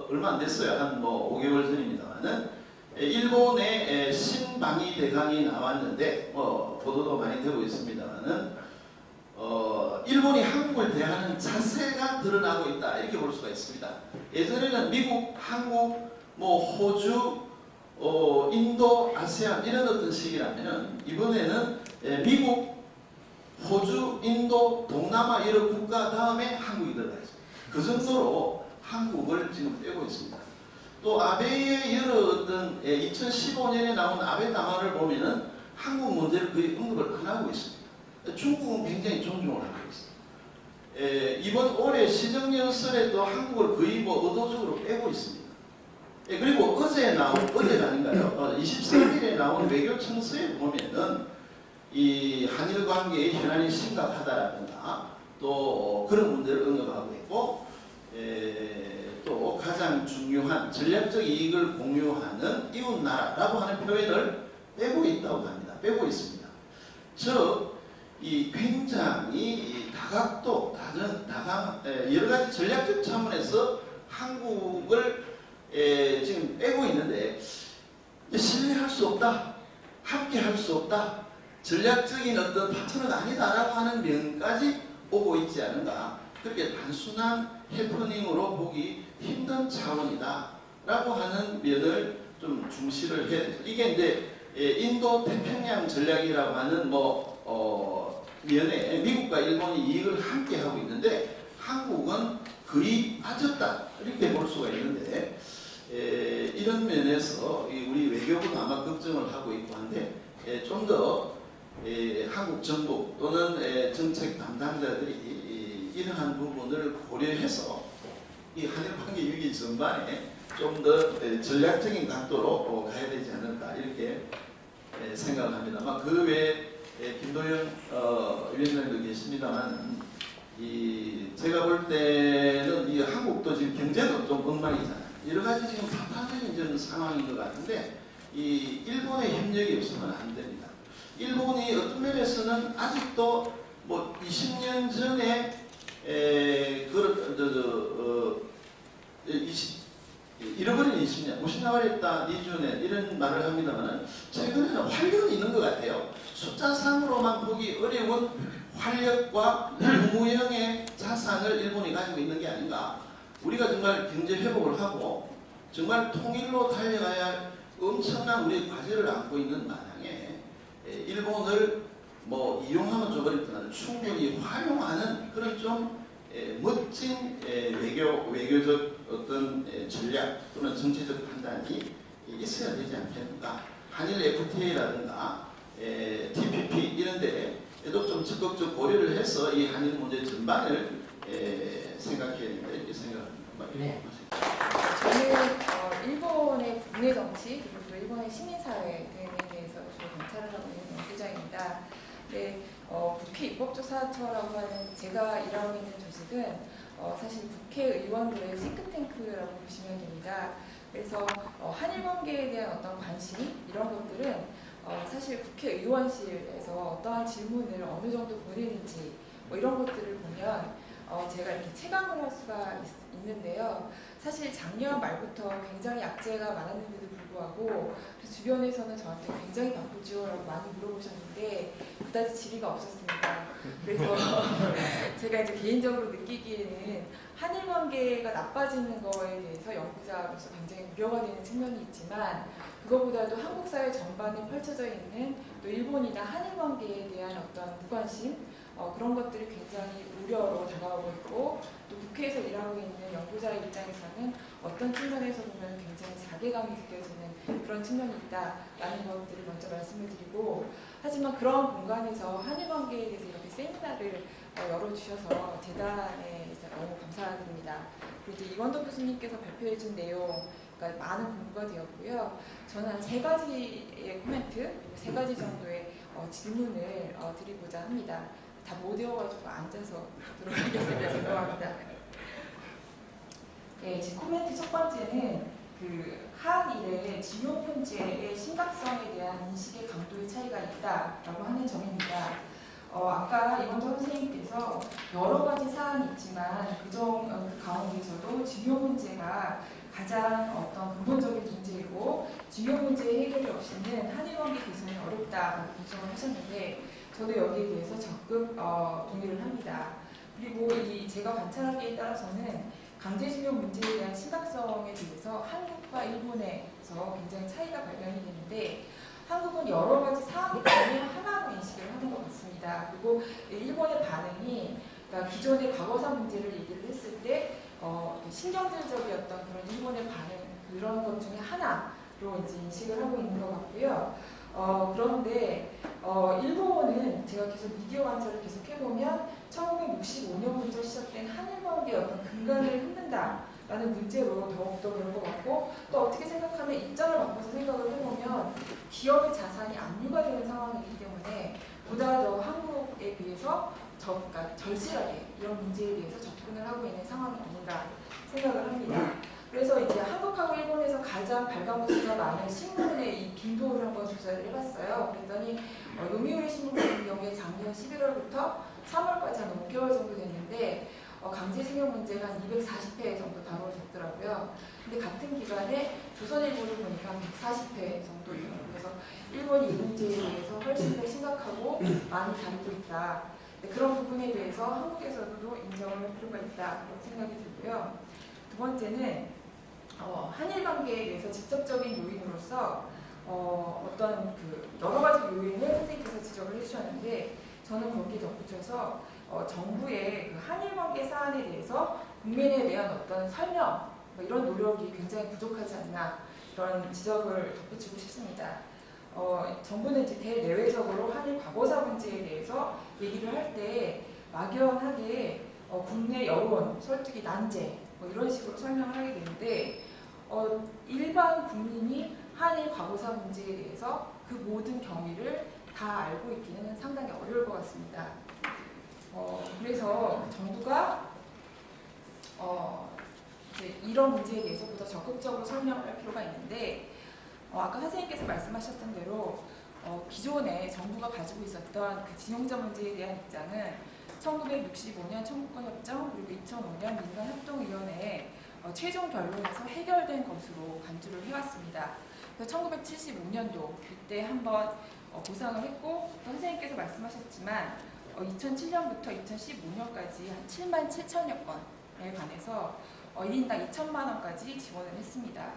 얼마 안 됐어요. 한 5개월 전입니다만은 일본의 신방위 대강이 나왔는데 보도도 많이 되고 있습니다만은 일본이 한국을 대하는 자세가 드러나고 있다 이렇게 볼 수가 있습니다. 예전에는 미국, 한국, 호주, 인도, 아세안 이런 어떤 식이라면은 이번에는 미국, 호주, 인도, 동남아 이런 국가 다음에 한국이 들어가 있습니다. 그 정도로 한국을 지금 빼고 있습니다. 또 아베의 여러 어떤 2015년에 나온 아베 담화를 보면은 한국 문제를 거의 언급을 안 하고 있습니다. 중국은 굉장히 존중을 하고 있습니다. 이번 올해 시정연설에도 한국을 거의 의도적으로 빼고 있습니다. 그리고 어제가 아닌가요? 23일에 나온 외교청서에 보면은 이 한일 관계의 현안이 심각하다라든가 또 그런 문제를 언급하고 있고, 또 가장 중요한 전략적 이익을 공유하는 이웃 나라라고 하는 표현을 빼고 있다고 합니다. 빼고 있습니다. 즉, 이 굉장히 다각도, 여러 가지 전략적 차원에서 한국을 지금 애고 있는데 신뢰할 수 없다, 함께 할 수 없다, 전략적인 어떤 파트너가 아니다라고 하는 면까지 오고 있지 않은가. 그렇게 단순한 해프닝으로 보기 힘든 차원이다라고 하는 면을 좀 중시를 해야 돼요. 이게 이제 인도 태평양 전략이라고 하는 면에 미국과 일본이 이익을 함께 하고 있는데 한국은 거의 빠졌다 이렇게 볼 수가 있는데 이런 면에서 우리 외교부도 아마 걱정을 하고 있고 한데 좀 더 한국 정부 또는 정책 담당자들이 이러한 부분을 고려해서 이 한일 관계 위기 전반에 좀 더 전략적인 각도로 가야 되지 않을까 이렇게 생각을 합니다. 아마 그 외에 김도영 위원장도 계십니다만 제가 볼 때는 이 한국도 지금 경제도 좀 엉망이잖아요. 여러 가지 지금 답답해진 상황인 것 같은데 이 일본의 협력이 없으면 안 됩니다. 일본이 어떤 면에서는 아직도 뭐 20년 전에 잃어버린 20년, 무신나발했다, 니주네 이런 말을 합니다만 최근에는 활력이 있는 것 같아요. 숫자상으로만 보기 어려운 활력과 무형의 자산을 일본이 가지고 있는 게 아닌가. 우리가 정말 경제 회복을 하고 정말 통일로 달려가야 할 엄청난 우리 과제를 안고 있는 마당에 일본을 뭐 이용하면 좀 어렵지만 충분히 활용하는 그런 좀 멋진 외교적 어떤 전략 또는 정치적 판단이 있어야 되지 않겠는가. 한일 FTA라든가 TPP 이런 데에도 좀 적극적 고려를 해서 이 한일 문제 전반을 생각해야 된다 이렇게 생각합니다. 네. 저는 일본의 국내 정치 그리고 또 일본의 시민사회 등에 대해서 주로 관찰을 하고 있는 연구자입니다. 네, 국회 입법조사처라고 하는 제가 일하고 있는 조직은 사실 국회의원들의 싱크탱크라고 보시면 됩니다. 그래서 한일 관계에 대한 어떤 관심 이런 것들은 사실 국회의원실에서 어떠한 질문을 어느 정도 보내는지 뭐 이런 것들을 보면 제가 이렇게 체감을 할 수가 있는데요. 사실 작년 말부터 굉장히 악재가 많았는데도 불구하고 주변에서는 저한테 굉장히 바쁘죠? 라고 많이 물어보셨는데 그다지 질의가 없었습니다. 그래서 제가 이제 개인적으로 느끼기에는 한일 관계가 나빠지는 거에 대해서 연구자로서 굉장히 우려가 되는 측면이 있지만 그거보다도 한국 사회 전반에 펼쳐져 있는 또 일본이나 한일 관계에 대한 어떤 무관심 그런 것들이 굉장히 우려로 다가오고 있고 또 국회에서 일하고 있는 연구자의 입장에서는 어떤 측면에서 보면 굉장히 자괴감이 느껴지는 그런 측면이 있다라는 것들을 먼저 말씀을 드리고 하지만 그런 공간에서 한일 관계에 대해서 이렇게 세미나를 열어주셔서 재단에 너무 감사드립니다. 그리고 이제 이원덕 교수님께서 발표해준 내용 그러니까 많은 공부가 되었고요. 저는 한 3가지의 코멘트, 3가지 정도의 질문을 드리고자 합니다. 다 못 외워가지고 앉아서 하도록 하겠습니다. 죄송합니다. 네, 제 코멘트 첫 번째는 그 한일의 지요 문제의 심각성에 대한 인식의 강도의 차이가 있다라고 하는 점입니다. 아까 이원정 선생님께서 여러 가지 사안이 있지만 그 가운데서도 지요 문제가 가장 어떤 근본적인 문제이고 지요 문제의 해결이 없이는 한일 관계 개선이 어렵다라고 분석을 하셨는데 저도 여기에 대해서 적극 동의를 합니다. 그리고 제가 관찰하기에 따라서는 강제징용 문제에 대한 심각성에 대해서 한국과 일본에서 굉장히 차이가 발견이 되는데 한국은 여러 가지 사안이 중에 하나로 인식을 하는 것 같습니다. 그리고 일본의 반응이 그러니까 기존의 과거사 문제를 얘기를 했을 때 신경질적이었던 그런 일본의 반응 그런 것 중에 하나로 이제 인식을 하고 있는 것 같고요. 그런데 일본은 제가 계속 미디어 관찰을 계속 해보면 1965년부터 시작된 한일 관계의 어떤 근간을 흔든다라는 문제로 더욱더 그런 것 같고 또 어떻게 생각하면 입장을 바꿔서 생각을 해보면 기업의 자산이 압류가 되는 상황이기 때문에 보다 더 한국에 비해서 그러니까 절실하게 이런 문제에 대해서 접근을 하고 있는 상황이 아닌가 생각을 합니다. 그래서 이제 한국하고 일본에서 가장 발간 부수가 많은 신문의 이 빈도를 한번 조사를 해봤어요. 그랬더니 요미우리 신문 같은 경우에 작년 11월부터 3월까지 한 5개월 정도 됐는데 강제징용 문제가 한 240회 정도 다뤄졌더라고요. 근데 같은 기간에 조선일보를 보니까 140회 정도예요. 그래서 일본이 이 문제에 대해서 훨씬 더 심각하고 많이 다루고 있다. 그런 부분에 대해서 한국에서도 인정을 할 필요가 있다 그런 생각이 들고요. 두 번째는 한일 관계에 대해서 직접적인 요인으로서 어떤 그 여러 가지 요인을 선생님께서 지적을 해주셨는데 저는 거기에 덧붙여서 정부의 그 한일 관계 사안에 대해서 국민에 대한 어떤 설명 이런 노력이 굉장히 부족하지 않나 이런 지적을 덧붙이고 싶습니다. 정부는 이제 대내외적으로 한일 과거사 문제에 대해서 얘기를 할 때 막연하게 국내 여론, 설득이 난제 이런 식으로 설명을 하게 되는데 일반 국민이 한일 과거사 문제에 대해서 그 모든 경위를 다 알고 있기는 상당히 어려울 것 같습니다. 그래서 정부가 이제 이런 문제에 대해서 보다 적극적으로 설명을 할 필요가 있는데 아까 선생님께서 말씀하셨던 대로 기존에 정부가 가지고 있었던 그 진용자 문제에 대한 입장은 1965년 청구권협정 그리고 2005년 민간협동위원회의 최종 결론에서 해결된 것으로 간주를 해왔습니다. 그래서 1975년도 그때 한번 보상을 했고 또 선생님께서 말씀하셨지만 2007년부터 2015년까지 한 7만 7천여 건에 관해서 1인당 2천만 원까지 지원을 했습니다.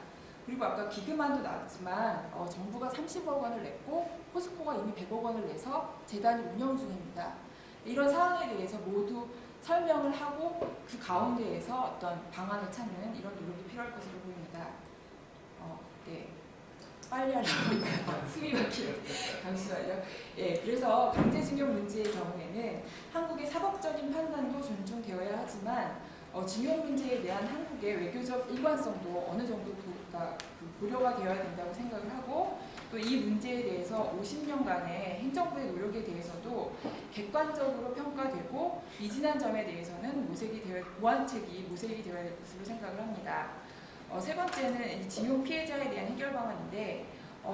그리고 아까 기금안도 나왔지만 정부가 30억 원을 냈고 포스코가 이미 100억 원을 내서 재단이 운영 중입니다. 이런 사안에 대해서 모두 설명을 하고 그 가운데에서 어떤 방안을 찾는 이런 노력이 필요할 것으로 보입니다. 네. 빨리 하려고 숨이 막히네요. 잠시만요. 예, 그래서 강제징용 문제의 경우에는 한국의 사법적인 판단도 존중되어야 하지만 징용 문제에 대한 한국의 외교적 일관성도 어느 정도 고려가 되어야 된다고 생각을 하고 또 이 문제에 대해서 50년간의 행정부의 노력에 대해서도 객관적으로 평가되고 미진한 점에 대해서는 보완책이 모색이 되어야 될 것으로 생각을 합니다. 세 번째는 이 징용 피해자에 대한 해결 방안인데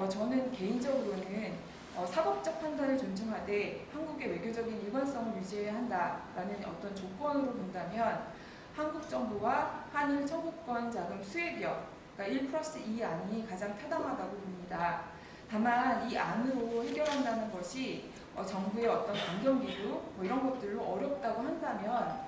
저는 개인적으로는 사법적 판단을 존중하되 한국의 외교적인 일관성을 유지해야 한다라는 어떤 조건으로 본다면 한국 정부와 한일 청구권 자금 수혜기업 그러니까 1+2 안이 가장 타당하다고 봅니다. 다만 이 안으로 해결한다는 것이 정부의 어떤 강경기구 이런 것들로 어렵다고 한다면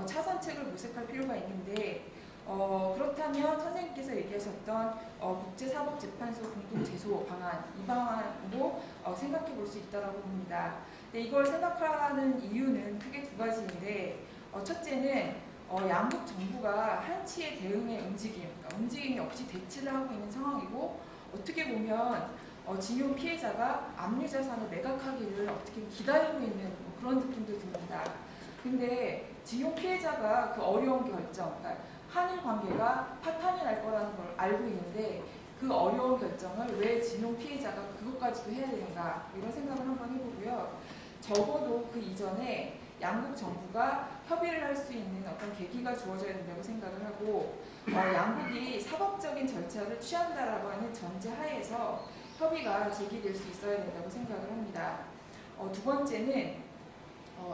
차선책을 모색할 필요가 있는데 그렇다면 선생님께서 얘기하셨던 국제사법재판소 공동제소 방안 이 방안도 생각해 볼 수 있다고 봅니다. 근데 이걸 생각하는 이유는 크게 두 가지인데 첫째는 양국 정부가 한치의 대응의 움직임이 없이 대치를 하고 있는 상황이고 어떻게 보면 징용 피해자가 압류자산을 매각하기를 어떻게 기다리고 있는 그런 느낌도 듭니다. 근데 징용 피해자가 그 어려운 결정, 그러니까 한일 관계가 파탄이 날 거라는 걸 알고 있는데 그 어려운 결정을 왜 징용 피해자가 그것까지도 해야 되는가 이런 생각을 한번 해보고요. 적어도 그 이전에 양국 정부가 협의를 할 수 있는 어떤 계기가 주어져야 된다고 생각을 하고 양국이 사법적인 절차를 취한다라고 하는 전제 하에서 협의가 제기될 수 있어야 된다고 생각을 합니다. 두 번째는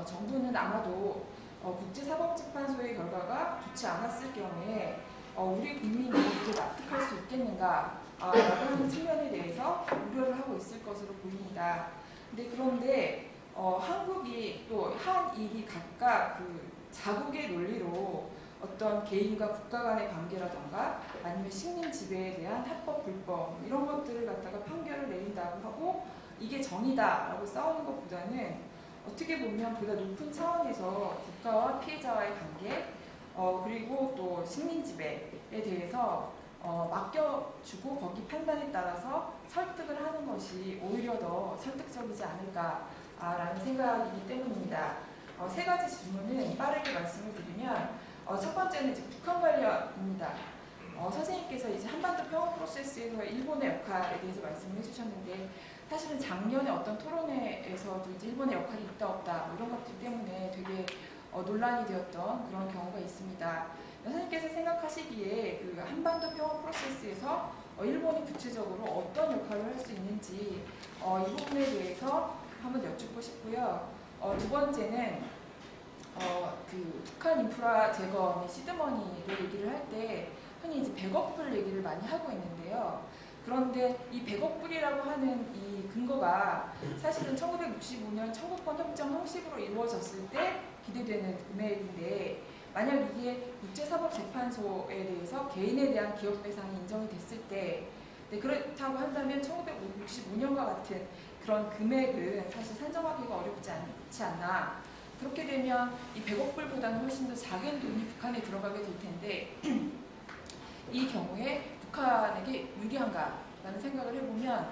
정부는 아마도 국제사법재판소의 결과가 좋지 않았을 경우에 우리 국민이 이렇게 납득할 수 있겠는가 라고 하는 측면에 대해서 우려를 하고 있을 것으로 보입니다. 그런데 한국이 또 한일이 각각 그 자국의 논리로 어떤 개인과 국가 간의 관계라던가 아니면 식민 지배에 대한 합법 불법 이런 것들을 갖다가 판결을 내린다고 하고 이게 정의다라고 싸우는 것보다는 어떻게 보면 보다 높은 차원에서 국가와 피해자와의 관계 그리고 또 식민 지배에 대해서 맡겨주고 거기 판단에 따라서 설득을 하는 것이 오히려 더 설득적이지 않을까라는 생각이기 때문입니다. 세 가지 질문은 빠르게 말씀을 드리면 첫 번째는 이제 북한 관련입니다. 선생님께서 이제 한반도 평화 프로세스에서 일본의 역할에 대해서 말씀을 해주셨는데 사실은 작년에 어떤 토론회에서도 이제 일본의 역할이 있다 없다 이런 것들 때문에 되게 논란이 되었던 그런 경우가 있습니다. 선생님께서 생각하시기에 그 한반도 평화 프로세스에서 일본이 구체적으로 어떤 역할을 할 수 있는지 이 부분에 대해서 한번 여쭙고 싶고요. 두 번째는 그 북한 인프라 재건의 시드머니를 얘기를 할 때 흔히 이제 100억 불 얘기를 많이 하고 있는데요. 그런데 이 100억 불이라고 하는 이 근거가 사실은 1965년 청구권 협정 형식으로 이루어졌을 때 기대되는 금액인데, 만약 이게 국제사법재판소에 대해서 개인에 대한 기업 배상이 인정이 됐을 때, 그렇다고 한다면 1965년과 같은 그런 금액은 사실 산정하기가 어렵지 않지 않나. 그렇게 되면 이 100억 불보다는 훨씬 더 작은 돈이 북한에 들어가게 될 텐데, 이 경우에 북한에게 유리한가라는 생각을 해보면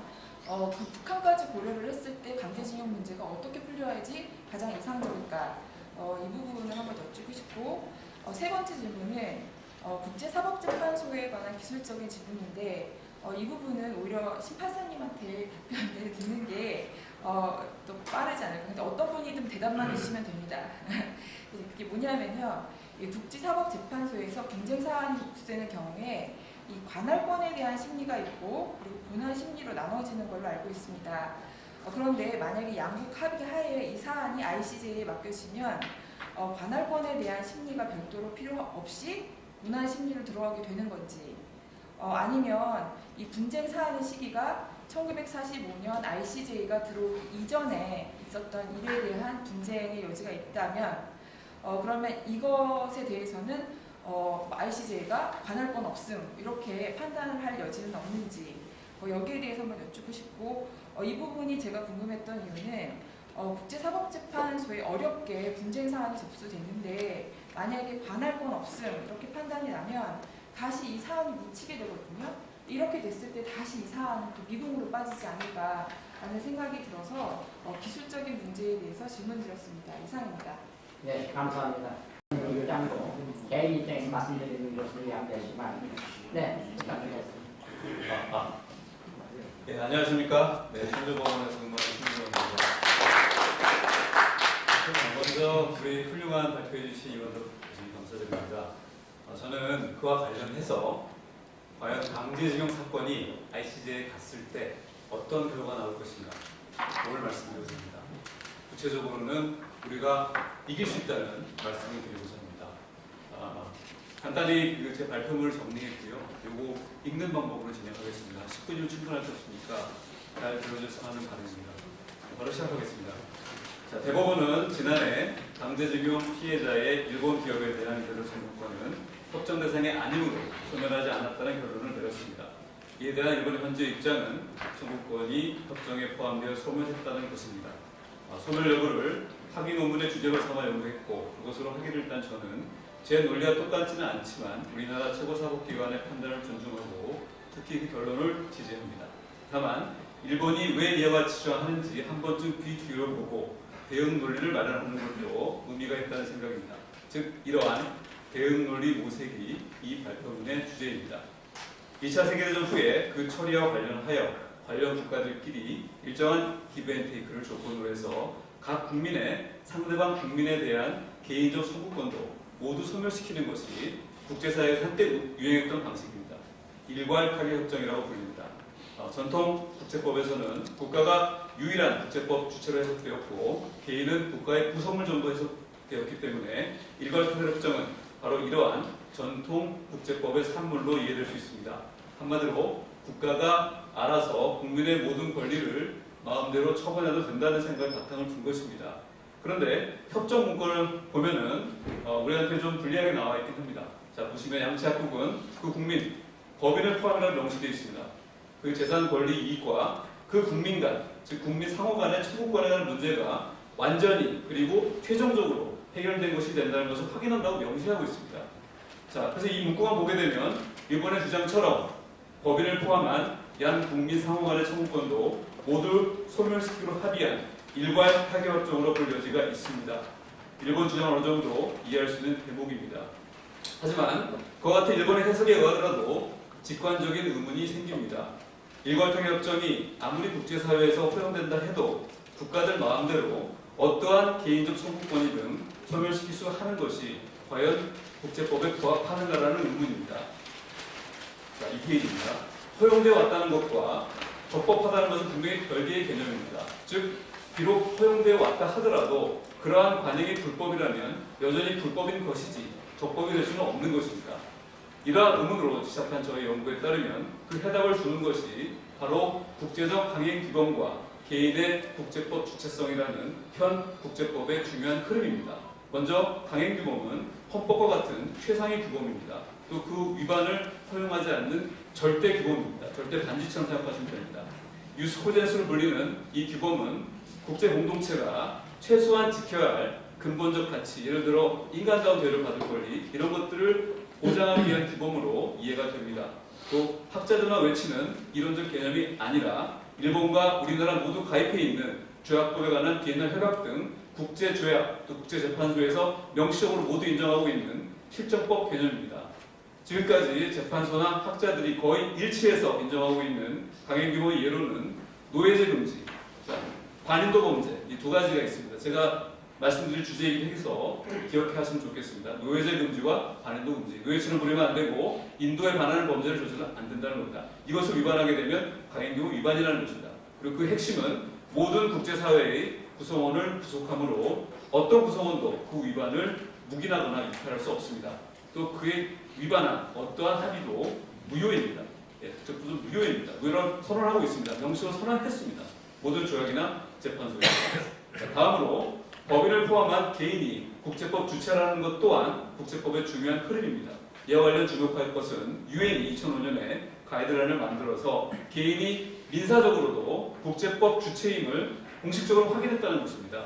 그 북한까지 고려를 했을 때 강제징용 문제가 어떻게 풀려야지 가장 이상적일까, 이 부분을 한번 여쭙고 싶고, 세 번째 질문은 국제사법재판소에 관한 기술적인 질문인데, 이 부분은 오히려 심판사님한테 답변을 듣는 게 또 빠르지 않을까. 근데 어떤 분이든 대답만 해주시면 됩니다. 그게 뭐냐면요, 이 국제사법재판소에서 분쟁 사안이 입수되는 경우에 이 관할권에 대한 심리가 있고 그리고 본안 심리로 나눠지는 걸로 알고 있습니다. 그런데 만약에 양국 합의 하에 이 사안이 ICJ에 맡겨지면 관할권에 대한 심리가 별도로 필요 없이 문안 심리로 들어가게 되는 건지, 아니면 이 분쟁 사안의 시기가 1945년 ICJ가 들어오기 이전에 있었던 일에 대한 분쟁의 여지가 있다면, 그러면 이것에 대해서는 ICJ가 관할권 없음 이렇게 판단을 할 여지는 없는지, 여기에 대해서 한번 여쭙고 싶고, 이 부분이 제가 궁금했던 이유는 국제사법재판소에 어렵게 분쟁 사안이 접수됐는데 만약에 관할권 없음 이렇게 판단이 나면 다시 이 사안이 묻히게 되거든요. 이렇게 됐을 때 다시 이 사안은 또 미궁으로 빠지지 않을까라는 생각이 들어서 기술적인 문제에 대해서 질문드렸습니다. 이상입니다. 네, 감사합니다. 의장도 개인 입장에서 말씀드리는 것을 양해하시지만, 네, 부탁드리겠습니다. 네, 안녕하십니까. 네, 현대법원에서 근무하는 신규입니다. 먼저 우리 훌륭한 발표해 주신 의원들 감사드립니다. 저는 그와 관련해서 과연 강제징용 사건이 ICJ에 갔을 때 어떤 결과가 나올 것인가 오늘 말씀드리고자 합니다. 구체적으로는 우리가 이길 수 있다는 말씀을 드리고자 합니다. 간단히 제 발표문을 정리했고요. 요거 읽는 방법으로 진행하겠습니다. 10분이면 충분할 것이니까 잘 들어주셔서 하는 바람입니다. 바로 시작하겠습니다. 자, 대법원은 지난해 강제징용 피해자의 일본 기업에 대한 이대로 청구권은 협정 대상의 아님으로 소멸하지 않았다는 결론을 내렸습니다. 이에 대한 일본의 현재 입장은 청구권이 협정에 포함되어 소멸했다는 것입니다. 소멸 여부를 학위 논문의 주제로 삼아 연구했고, 그것으로 하기를 딴 저는 제 논리와 똑같지는 않지만 우리나라 최고사법기관의 판단을 존중하고 특히 그 결론을 지지합니다. 다만 일본이 왜 이와 같이 주장하는지 한 번쯤 귀 기울여보고 대응 논리를 마련하는 것도 의미가 있다는 생각입니다. 즉 이러한 대응 논리 모색이 이 발표문의 주제입니다. 2차 세계대전 후에 그 처리와 관련하여 관련 국가들끼리 일정한 기브앤테이크를 조건으로 해서 각 국민의 상대방 국민에 대한 개인적 청구권도 모두 소멸시키는 것이 국제사회에서 한때 유행했던 방식입니다. 일괄 타결 협정이라고 불립니다. 전통 국제법에서는 국가가 유일한 국제법 주체로 해석되었고 개인은 국가의 구성물 정도 해석되었기 때문에 일괄 타결 협정은 바로 이러한 전통 국제법의 산물로 이해될 수 있습니다. 한마디로 국가가 알아서 국민의 모든 권리를 마음대로 처분해도 된다는 생각을 바탕을 둔 것입니다. 그런데 협정 문건을 보면은 우리한테 좀 불리하게 나와 있긴 합니다. 자, 보시면 양치합국은 그 국민, 법인을 포함이라고 명시되어 있습니다. 그 재산 권리 이익과 그 국민 간, 즉 국민 상호 간의 청구권에 관한 문제가 완전히 그리고 최종적으로 해결된 것이 된다는 것을 확인한다고 명시하고 있습니다. 자, 그래서 이 문구만 보게 되면 일본의 주장처럼 법인을 포함한 양 국민 상호 간의 청구권도 모두 소멸시키기로 합의한 일괄 타결 협정으로 볼 여지가 있습니다. 일본 주장을 어느 정도 이해할 수 있는 대목입니다. 하지만 그와 같은 일본의 해석에 의하더라도 직관적인 의문이 생깁니다. 일괄 타결 협정이 아무리 국제사회에서 허용된다 해도 국가들 마음대로 어떠한 개인적 청구권이든 소멸시킬 수 하는 것이 과연 국제법에 부합하는가라는 의문입니다. 자, 이 페이지입니다. 허용되어 왔다는 것과 적법하다는 것은 분명히 별개의 개념입니다. 즉, 비록 허용되어 왔다 하더라도 그 그러한 관행이 불법이라면 여전히 불법인 것이지 적법이 될 수는 없는 것입니다. 이러한 의문으로 시작한 저의 연구에 따르면 그 해답을 주는 것이 바로 국제적 강행 규범과 개인의 국제법 주체성이라는 현 국제법의 중요한 흐름입니다. 먼저 강행 규범은 헌법과 같은 최상위 규범입니다. 또 그 위반을 허용하지 않는 절대 규범입니다. 절대 반지처럼 생각하시면 됩니다. 유스코젠스로 불리는 이 규범은 국제 공동체가 최소한 지켜야 할 근본적 가치, 예를 들어 인간다운 대우를 받을 권리 이런 것들을 보장하기 위한 규범으로 이해가 됩니다. 또 학자들만 외치는 이론적 개념이 아니라 일본과 우리나라 모두 가입해 있는 조약법에 관한 비엔나 협약 등 국제조약, 또 국제재판소에서 명시적으로 모두 인정하고 있는 실정법 개념입니다. 지금까지 재판소나 학자들이 거의 일치해서 인정하고 있는 강행규범의 예로는 노예제 금지, 반인도 범죄 이 두 가지가 있습니다. 제가 말씀드릴 주제이긴 해서 기억해 하시면 좋겠습니다. 노예제 금지와 반인도 금지. 노예처럼 부리면 안 되고 인도에 반하는 범죄를 저지르면 안 된다는 겁니다. 이것을 위반하게 되면 강행규범 위반이라는 것입니다. 그리고 그 핵심은 모든 국제사회의 구성원을 구속함으로 어떤 구성원도 그 위반을 묵인하거나 유폐할 수 없습니다. 또 그에 위반한 어떠한 합의도 무효입니다. 예, 특정부도 무효입니다. 무효를 선언하고 있습니다. 명시로 선언했습니다. 모든 조약이나 재판소에. 다음으로 법인을 포함한 개인이 국제법 주체라는 것 또한 국제법의 중요한 흐름입니다. 이와 관련 주목할 것은 유엔이 2005년에 가이드라인을 만들어서 개인이 민사적으로도 국제법 주체임을 공식적으로 확인했다는 것입니다.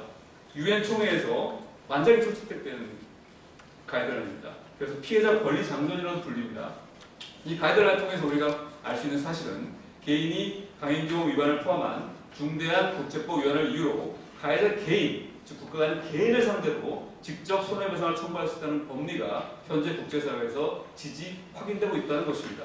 유엔 총회에서 만장이 채택된 가이드라인입니다. 그래서 피해자 권리 장전이라고 불립니다. 이 가이드라인을 통해서 우리가 알 수 있는 사실은 개인이 강행규범 위반을 포함한 중대한 국제법 위반을 이유로 가해자 개인, 즉 국가 간 개인을 상대로 직접 손해배상을 청구할 수 있다는 법리가 현재 국제사회에서 지지 확인되고 있다는 것입니다.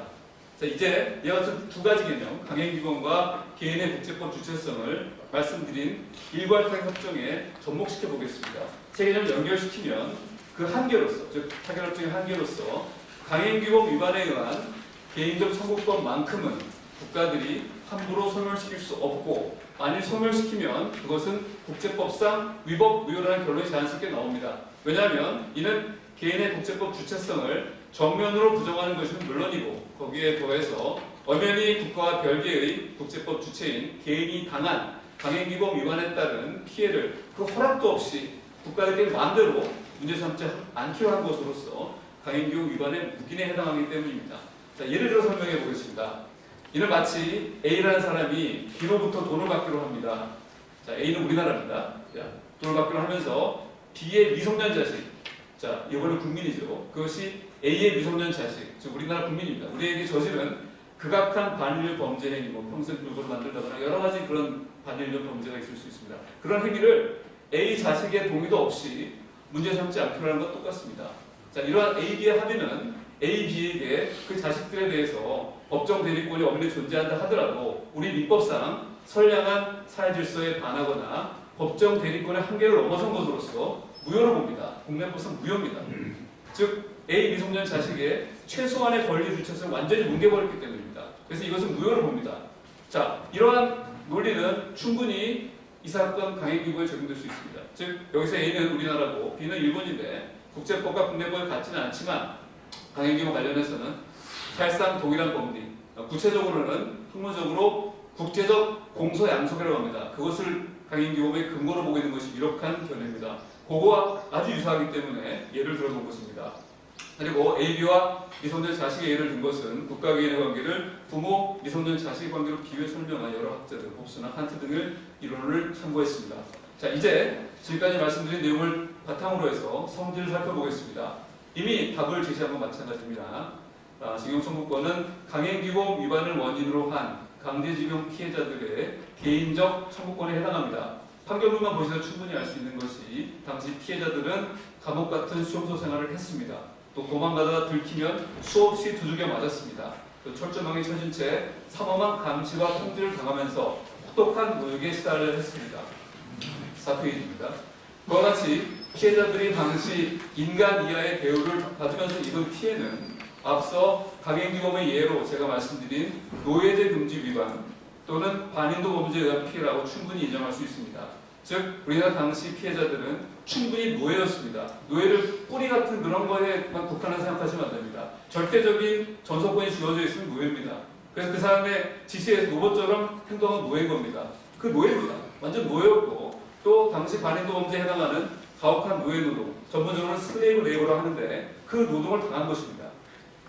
자, 이제 이와 같은 두 가지 개념, 강행규범과 개인의 국제법 주체성을 말씀드린 일괄타결 협정에 접목시켜 보겠습니다. 세 개념을 연결시키면 그 한계로서, 즉 타결협정의 한계로서 강행규범 위반에 의한 개인적 청구권만큼은 국가들이 함부로 소멸시킬 수 없고 만일 소멸시키면 그것은 국제법상 위법 무효라는 결론이 자연스럽게 나옵니다. 왜냐하면 이는 개인의 국제법 주체성을 정면으로 부정하는 것은 물론이고 거기에 더해서 엄연히 국가와 별개의 국제법 주체인 개인이 당한 강행규범 위반에 따른 피해를 그 허락도 없이 국가들끼리 마음대로 문제 삼지 않기로 한 것으로서 강행규범 위반의 묵인에 해당하기 때문입니다. 자, 예를 들어 설명해 보겠습니다. 이는 마치 A라는 사람이 B로부터 돈을 받기로 합니다. 자, A는 우리나라입니다. 자, 돈을 받기로 하면서 B의 미성년 자식, 자, 이번엔 국민이죠. 그것이 A의 미성년 자식, 즉 우리나라 국민입니다. 우리에게 저지른 극악한 반인륜 범죄 행위, 뭐 평생 불구를 만들다거나 여러 가지 그런 반인륜 범죄가 있을 수 있습니다. 그런 행위를 A 자식의 동의도 없이 문제 삼지 않기로 하는 것 똑같습니다. 자, 이러한 A, B의 합의는 A, B에게 그 자식들에 대해서 법정 대리권이 엄연히 존재한다 하더라도 우리 민법상 선량한 사회 질서에 반하거나 법정 대리권의 한계를 넘어선 것으로서 무효로 봅니다. 국내법상 무효입니다. 즉 A 미성년 자식의 최소한의 권리 주체성을 완전히 뭉개버렸기 때문입니다. 그래서 이것은 무효로 봅니다. 자, 이러한 논리는 충분히 이 사건 강행규범에 적용될 수 있습니다. 즉 여기서 A는 우리나라고 B는 일본인데 국제법과 국내법이 같지는 않지만 강행규범 관련해서는 사실상 동일한 법리, 구체적으로는 학문적으로 국제적 공소 양속이라고 합니다. 그것을 강행규범의 근거로 보고 있는 것이 유력한 견해입니다. 그거와 아주 유사하기 때문에 예를 들어본 것입니다. 그리고 AB와 미성년 자식의 예를 든 것은 국가 개인의 관계를 부모, 미성년 자식의 관계로 비유해 설명한 여러 학자들, 홉스나 칸트 등을 이론을 참고했습니다. 자, 이제 지금까지 말씀드린 내용을 바탕으로 해서 성질을 살펴보겠습니다. 이미 답을 제시한 건 마찬가지입니다. 징용 청구권은 강행규범 위반을 원인으로 한 강제징용 피해자들의 개인적 청구권에 해당합니다. 판결문만 보시면 충분히 알 수 있는 것이 당시 피해자들은 감옥 같은 수용소 생활을 했습니다. 또 도망가다가 들키면 수없이 두들겨 맞았습니다. 또 철조망에 쳐진 채 삼엄한 감시와 통제를 당하면서 혹독한 모욕에 시달려 했습니다. 4페이지입니다. 그와 같이 피해자들이 당시 인간 이하의 대우를 받으면서 입은 피해는 앞서 강행규범의 예로 제가 말씀드린 노예제 금지 위반 또는 반인도 범죄에 의한 피해라고 충분히 인정할 수 있습니다. 즉 우리나라 당시 피해자들은 충분히 노예였습니다. 노예를 뿌리 같은 그런 거에만 국한해서 생각하시면 안 됩니다. 절대적인 전서권이 주어져 있으면 노예입니다. 그래서 그 사람의 지시에서 로봇처럼 행동한 노예인 겁니다. 그 노예입니다. 완전 노예였고 또 당시 반인도 범죄에 해당하는 가혹한 노예 노동, 전문적으로 슬레이브 레이버라고 하는데 그 노동을 당한 것입니다.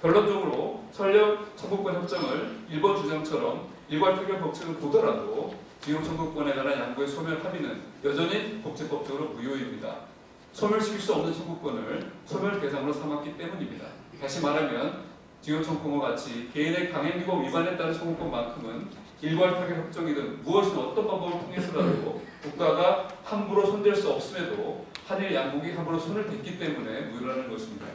결론적으로 설령 청구권 협정을 일본 주장처럼 일괄 타결 법칙을 보더라도 징용 청구권에 관한 양국의 소멸 합의는 여전히 국제법적으로 무효입니다. 소멸시킬 수 없는 청구권을 소멸 대상으로 삼았기 때문입니다. 다시 말하면 징용 청구권과 같이 개인의 강행기법 위반에 따른 청구권만큼은 일괄 타결 협정이든 무엇이든 어떤 방법을 통해서라도 국가가 함부로 손댈 수 없음에도 한일 양국이 함부로 손을 댔기 때문에 무효라는 것입니다.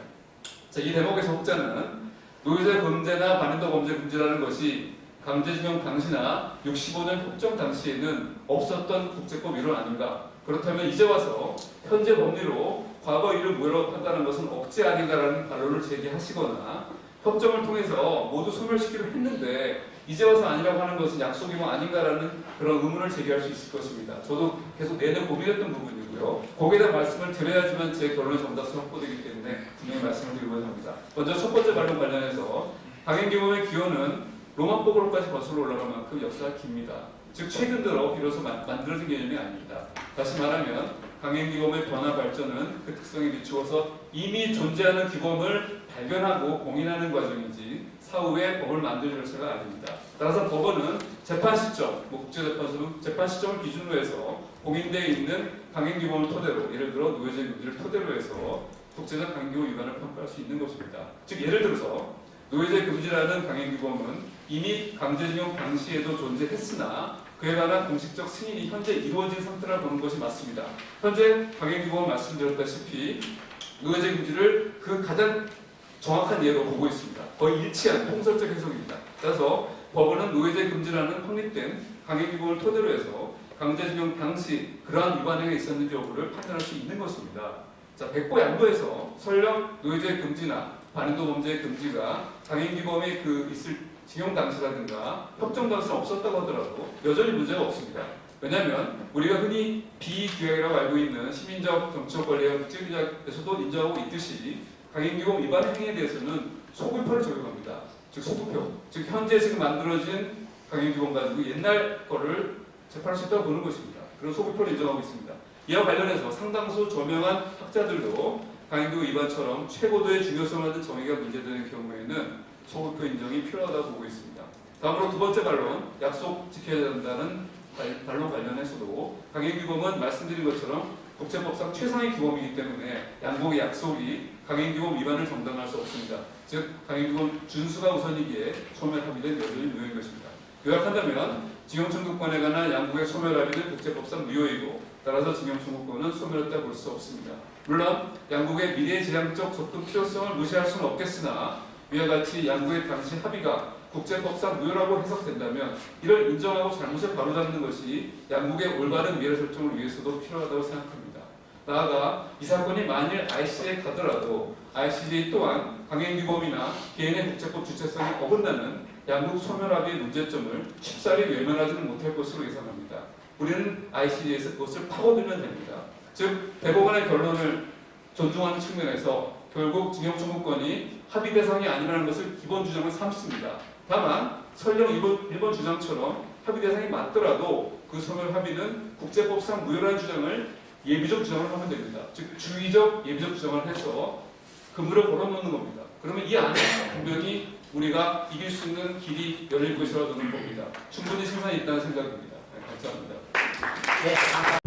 자, 이 대목에서 혹자는 노예제 범죄나 반인도 범죄 금지라는 것이 강제징용 당시나 65년 협정 당시에는 없었던 국제법 이론 아닌가? 그렇다면 이제 와서 현재 법리로 과거 일을 무효라고 판단하는 것은 억지 아닌가라는 반론을 제기하시거나 협정을 통해서 모두 소멸시키려 했는데 이제 와서 아니라고 하는 것은 약속이고 아닌가라는 그런 의문을 제기할 수 있을 것입니다. 저도 계속 내내 고민했던 부분이고요. 거기에 대한 말씀을 드려야지만 제 결론의 정답성이 확보되기 때문에 분명히 말씀을 드리고자 합니다. 먼저 첫 번째 반론 관련해서 강행기범의 기원은 로마법으로까지 거슬러 올라갈 만큼 역사가 깁니다. 즉 최근 들어 비로소 만들어진 개념이 아닙니다. 다시 말하면 강행기범의 변화 발전은 그 특성에 비추어서 이미 존재하는 기범을 발견하고 공인하는 과정이지 사후에 법을 만들 절차가 아닙니다. 따라서 법원은 재판 시점, 국제재판소는 재판 시점을 기준으로 해서 공인되어 있는 강행기범을 토대로, 예를 들어 노예제 금지를 토대로 해서 국제적 강행기범 위반을 평가할 수 있는 것입니다. 즉 예를 들어서 노예제 금지라는 강행기범은 이미 강제징용 당시에도 존재했으나 그에 관한 공식적 승인이 현재 이루어진 상태라 보는 것이 맞습니다. 현재 강행기범은 말씀드렸다시피 노예제 금지를 그 가장 정확한 예로 보고 있습니다. 거의 일치한 통설적 해석입니다. 따라서 법원은 노예제 금지라는 확립된 강행기범을 토대로 해서 강제징용 당시 그러한 위반 행위가 있었는지 여부를 판단할 수 있는 것입니다. 자, 백보양보에서 설령 노예제 금지나 반인도 범죄 금지가 강행기범이 있을 징용 당시라든가 협정 당시는 없었다고 하더라도 여전히 문제가 없습니다. 왜냐하면 우리가 흔히 비규약이라고 알고 있는 시민적 정치적 권리와 국제규약에서도 인정하고 있듯이 강행기범 위반 행위에 대해서는 소급표를 적용합니다. 즉 소급표, 즉 현재 지금 만들어진 강행기범 가지고 옛날 거를 재판할 수 있다고 보는 것입니다. 그런 소급표를 인정하고 있습니다. 이와 관련해서 상당수 저명한 학자들도 강행기범 위반처럼 최고도의 중요성을 가진 정의가 문제되는 경우에는 소급표 인정이 필요하다고 보고 있습니다. 다음으로 두 번째 반론, 약속 지켜야 된다는 반론 관련해서도 강행기범은 말씀드린 것처럼 국제법상 최상의 규범이기 때문에 양국의 약속이 강행기범 위반을 정당화할 수 없습니다. 즉 강행기범 준수가 우선이기에 소멸 합의는 여전히 무효인 것입니다. 요약한다면 징용 청구권에 관한 양국의 소멸 합의는 국제법상 무효이고 따라서 징용 청구권은 소멸했다 볼 수 없습니다. 물론 양국의 미래지향적 접근 필요성을 무시할 수는 없겠으나 위와 같이 양국의 당시 합의가 국제법상 무효라고 해석된다면 이를 인정하고 잘못을 바로잡는 것이 양국의 올바른 미래 설정을 위해서도 필요하다고 생각합니다. 나아가 이 사건이 만일 ICJ에 가더라도 ICJ 또한 강행기범이나 개인의 국제법 주체성에 어긋나는 양국 소멸합의의 문제점을 쉽사리 외면하지는 못할 것으로 예상합니다. 우리는 ICJ에서 그것을 파고들면 됩니다. 즉 대법원의 결론을 존중하는 측면에서 결국 징용 청구권이 합의 대상이 아니라는 것을 기본 주장을 삼습니다. 다만 설령 일본 주장처럼 합의 대상이 맞더라도 그 소멸 합의는 국제법상 무효라는 주장을 예비적 주장을 하면 됩니다. 즉 주의적 예비적 주장을 해서 그물을 걸어놓는 겁니다. 그러면 이 안에서 분명히 우리가 이길 수 있는 길이 열릴 것이라고 저는 봅니다. 충분히 생산이 있다는 생각입니다. 네, 감사합니다. 네, 감사합니다.